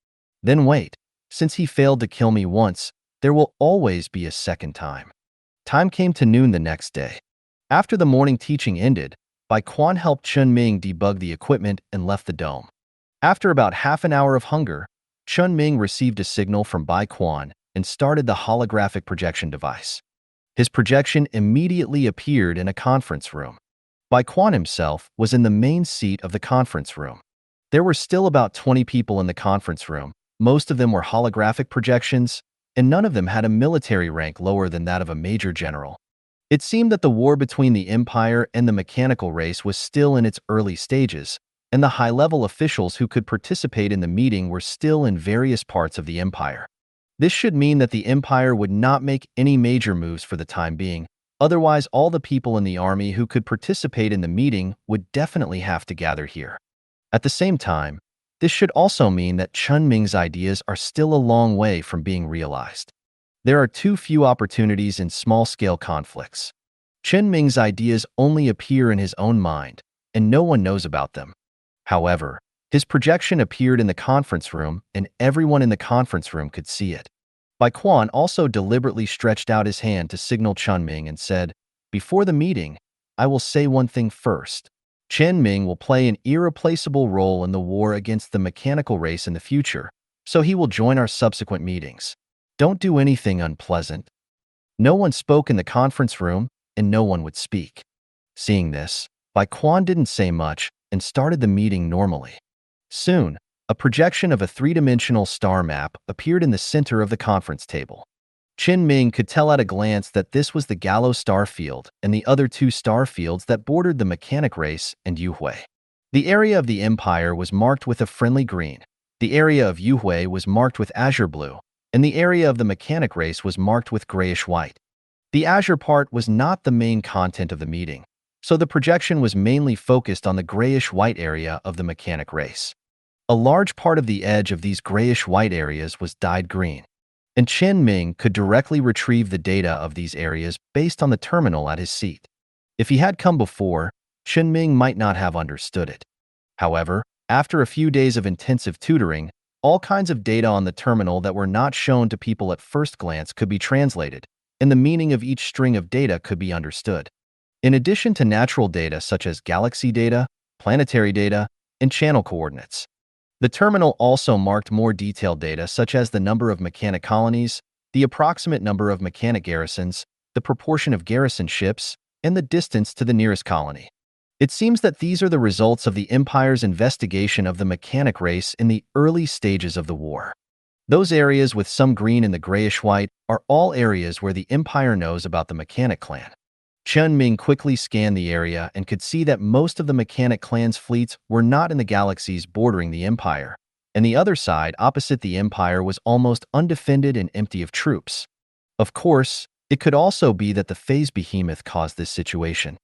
"Then wait. Since he failed to kill me once, there will always be a second time." Time came to noon the next day. After the morning teaching ended, Bai Quan helped Chen Ming debug the equipment and left the dome. After about half an hour of hunger, Chen Ming received a signal from Bai Quan and started the holographic projection device. His projection immediately appeared in a conference room. Bai Quan himself was in the main seat of the conference room. There were still about 20 people in the conference room. Most of them were holographic projections, and none of them had a military rank lower than that of a major general. It seemed that the war between the Empire and the mechanical race was still in its early stages, and the high-level officials who could participate in the meeting were still in various parts of the Empire. This should mean that the Empire would not make any major moves for the time being. Otherwise, all the people in the army who could participate in the meeting would definitely have to gather here. At the same time, this should also mean that Chen Ming's ideas are still a long way from being realized. There are too few opportunities in small-scale conflicts. Chen Ming's ideas only appear in his own mind, and no one knows about them. However, his projection appeared in the conference room, and everyone in the conference room could see it. Bai Quan also deliberately stretched out his hand to signal Chen Ming and said, "Before the meeting, I will say one thing first. Chen Ming will play an irreplaceable role in the war against the mechanical race in the future, so he will join our subsequent meetings. Don't do anything unpleasant." No one spoke in the conference room, and no one would speak. Seeing this, Bai Quan didn't say much and started the meeting normally. Soon, a projection of a three-dimensional star map appeared in the center of the conference table. Chen Ming could tell at a glance that this was the Gallo star field and the other two star fields that bordered the mechanic race and Yuhui. The area of the Empire was marked with a friendly green, the area of Yuhui was marked with azure blue, and the area of the mechanic race was marked with grayish-white. The azure part was not the main content of the meeting, so the projection was mainly focused on the grayish-white area of the mechanic race. A large part of the edge of these grayish-white areas was dyed green, and Chen Ming could directly retrieve the data of these areas based on the terminal at his seat. If he had come before, Chen Ming might not have understood it. However, after a few days of intensive tutoring, all kinds of data on the terminal that were not shown to people at first glance could be translated, and the meaning of each string of data could be understood. In addition to natural data such as galaxy data, planetary data, and channel coordinates, the terminal also marked more detailed data such as the number of mechanic colonies, the approximate number of mechanic garrisons, the proportion of garrison ships, and the distance to the nearest colony. It seems that these are the results of the Empire's investigation of the mechanic race in the early stages of the war. Those areas with some green in the grayish-white are all areas where the Empire knows about the mechanic clan. Chen Ming quickly scanned the area and could see that most of the mechanic clan's fleets were not in the galaxies bordering the Empire, and the other side opposite the Empire was almost undefended and empty of troops. Of course, it could also be that the phase behemoth caused this situation.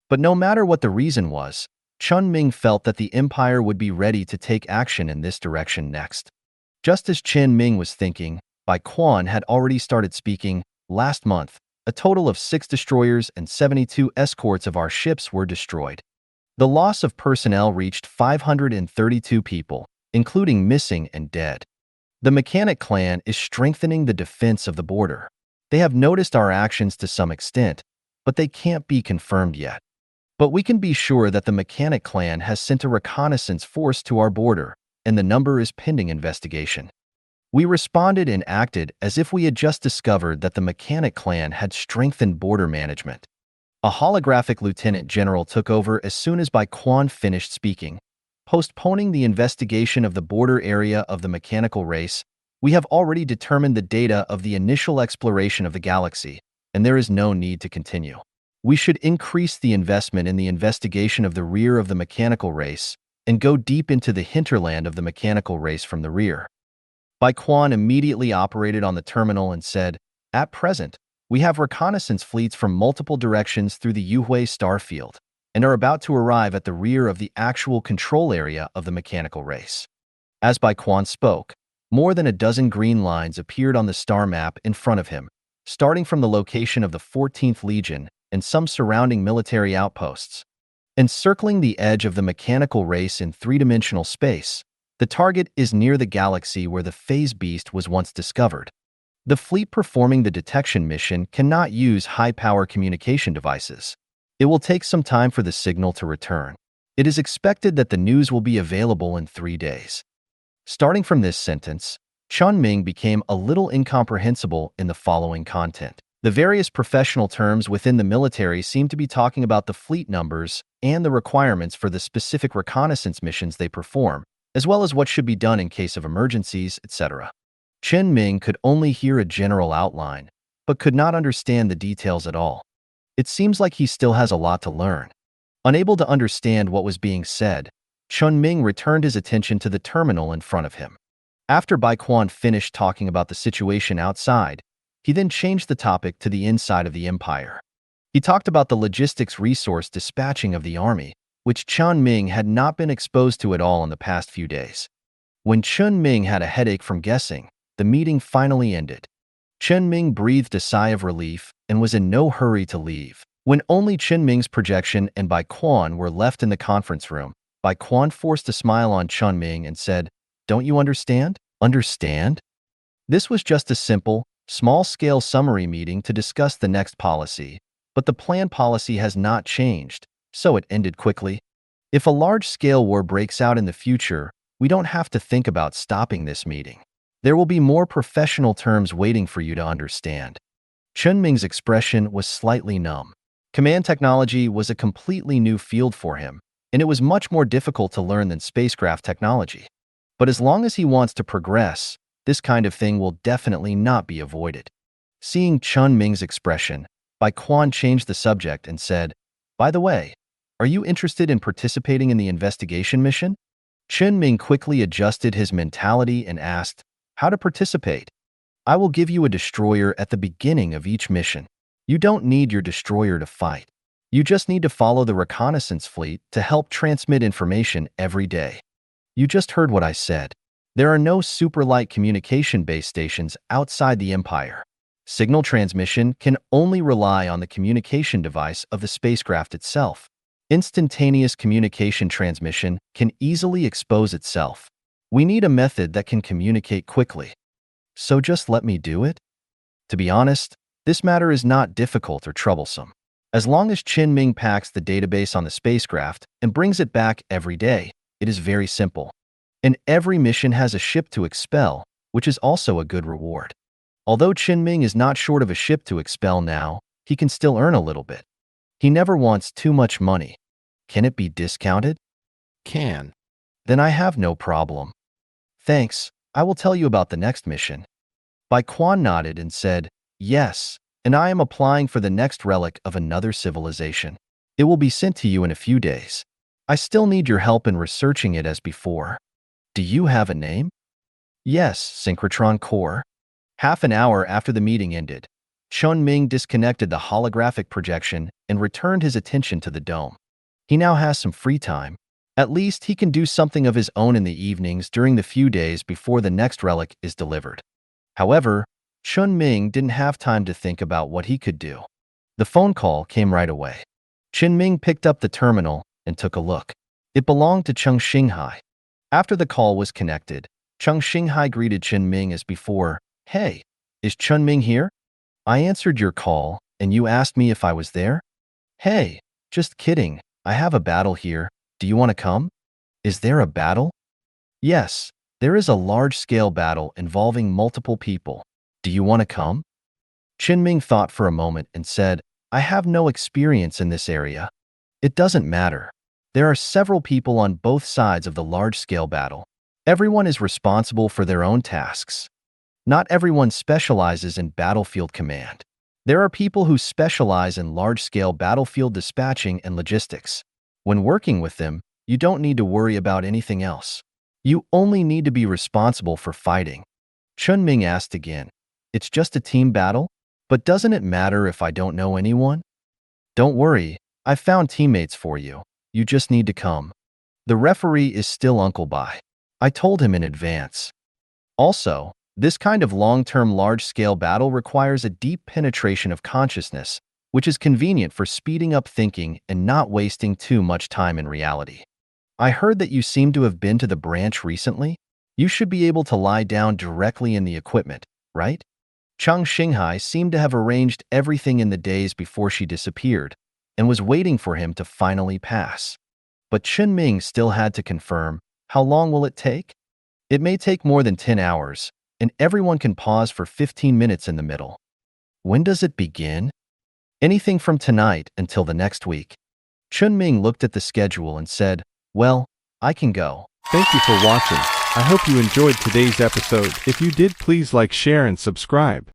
But no matter what the reason was, Chen Ming felt that the empire would be ready to take action in this direction next. Just as Chen Ming was thinking, Bai Quan had already started speaking. Last month, a total of 6 destroyers and 72 escorts of our ships were destroyed. The loss of personnel reached 532 people, including missing and dead. The Mechanic clan is strengthening the defense of the border. They have noticed our actions to some extent, but they can't be confirmed yet. But we can be sure that the Mechanic clan has sent a reconnaissance force to our border, and the number is pending investigation. We responded and acted as if we had just discovered that the Mechanic clan had strengthened border management. A holographic lieutenant general took over as soon as Bai Quan finished speaking. Postponing the investigation of the border area of the mechanical race, we have already determined the data of the initial exploration of the galaxy, and there is no need to continue. We should increase the investment in the investigation of the rear of the mechanical race and go deep into the hinterland of the mechanical race from the rear. Bai Quan immediately operated on the terminal and said, "At present, we have reconnaissance fleets from multiple directions through the Yuhui star field and are about to arrive at the rear of the actual control area of the mechanical race." As Bai Quan spoke, more than a dozen green lines appeared on the star map in front of him, starting from the location of the 14th Legion and some surrounding military outposts. Encircling the edge of the mechanical race in three-dimensional space, the target is near the galaxy where the phase beast was once discovered. The fleet performing the detection mission cannot use high-power communication devices. It will take some time for the signal to return. It is expected that the news will be available in 3 days. Starting from this sentence, Chen Ming became a little incomprehensible in the following content. The various professional terms within the military seem to be talking about the fleet numbers and the requirements for the specific reconnaissance missions they perform, as well as what should be done in case of emergencies, etc. Chen Ming could only hear a general outline, but could not understand the details at all. It seems like he still has a lot to learn. Unable to understand what was being said, Chen Ming returned his attention to the terminal in front of him. After Bai Quan finished talking about the situation outside, he then changed the topic to the inside of the empire. He talked about the logistics resource dispatching of the army, which Chen Ming had not been exposed to at all in the past few days. When Chen Ming had a headache from guessing, the meeting finally ended. Chen Ming breathed a sigh of relief and was in no hurry to leave. When only Chen Ming's projection and Bai Quan were left in the conference room, Bai Quan forced a smile on Chen Ming and said, "Don't you understand?" "Understand?" This was just a simple, small-scale summary meeting to discuss the next policy, but the planned policy has not changed, so it ended quickly. If a large-scale war breaks out in the future, we don't have to think about stopping this meeting. There will be more professional terms waiting for you to understand. Chen Ming's expression was slightly numb. Command technology was a completely new field for him, and it was much more difficult to learn than spacecraft technology. But as long as he wants to progress, this kind of thing will definitely not be avoided. Seeing Chen Ming's expression, Bai Quan changed the subject and said, "By the way, are you interested in participating in the investigation mission?" Chen Ming quickly adjusted his mentality and asked, "How to participate?" "I will give you a destroyer at the beginning of each mission. You don't need your destroyer to fight. You just need to follow the reconnaissance fleet to help transmit information every day." You just heard what I said. There are no super-light communication base stations outside the Empire. Signal transmission can only rely on the communication device of the spacecraft itself. Instantaneous communication transmission can easily expose itself. We need a method that can communicate quickly. So just let me do it? To be honest, this matter is not difficult or troublesome. As long as Chen Ming packs the database on the spacecraft and brings it back every day, it is very simple. And every mission has a ship to expel, which is also a good reward. Although Chen Ming is not short of a ship to expel now, he can still earn a little bit. He never wants too much money. Can it be discounted? Can. Then I have no problem. Thanks, I will tell you about the next mission. Bai Quan nodded and said, "Yes, and I am applying for the next relic of another civilization. It will be sent to you in a few days. I still need your help in researching it as before." "Do you have a name?" "Yes, Synchrotron Core." Half an hour after the meeting ended, Chen Ming disconnected the holographic projection and returned his attention to the dome. He now has some free time. At least he can do something of his own in the evenings during the few days before the next relic is delivered. However, Chen Ming didn't have time to think about what he could do. The phone call came right away. Chen Ming picked up the terminal and took a look. It belonged to Cheng Xinghai. After the call was connected, Cheng Xinghai greeted Chen Ming as before. "Hey, is Chen Ming here? I answered your call, and you asked me if I was there? Hey, just kidding. I have a battle here. Do you want to come?" "Is there a battle?" "Yes, there is a large-scale battle involving multiple people. Do you want to come?" Chen Ming thought for a moment and said, "I have no experience in this area." "It doesn't matter. There are several people on both sides of the large-scale battle. Everyone is responsible for their own tasks. Not everyone specializes in battlefield command. There are people who specialize in large-scale battlefield dispatching and logistics. When working with them, you don't need to worry about anything else. You only need to be responsible for fighting." Chen Ming asked again, "It's just a team battle? But doesn't it matter if I don't know anyone?" "Don't worry, I've found teammates for you. You just need to come. The referee is still Uncle Bai. I told him in advance." Also, this kind of long-term large-scale battle requires a deep penetration of consciousness, which is convenient for speeding up thinking and not wasting too much time in reality. "I heard that you seem to have been to the branch recently. You should be able to lie down directly in the equipment, right?" Chang Xinghai seemed to have arranged everything in the days before she disappeared and was waiting for him to finally pass. But Chen Ming still had to confirm, "How long will it take?" "It may take more than 10 hours, and everyone can pause for 15 minutes in the middle." "When does it begin?" "Anything from tonight until the next week." Chen Ming looked at the schedule and said, "Well, I can go."
Thank you for watching. I hope you enjoyed today's episode. If you did, please like, share, and subscribe.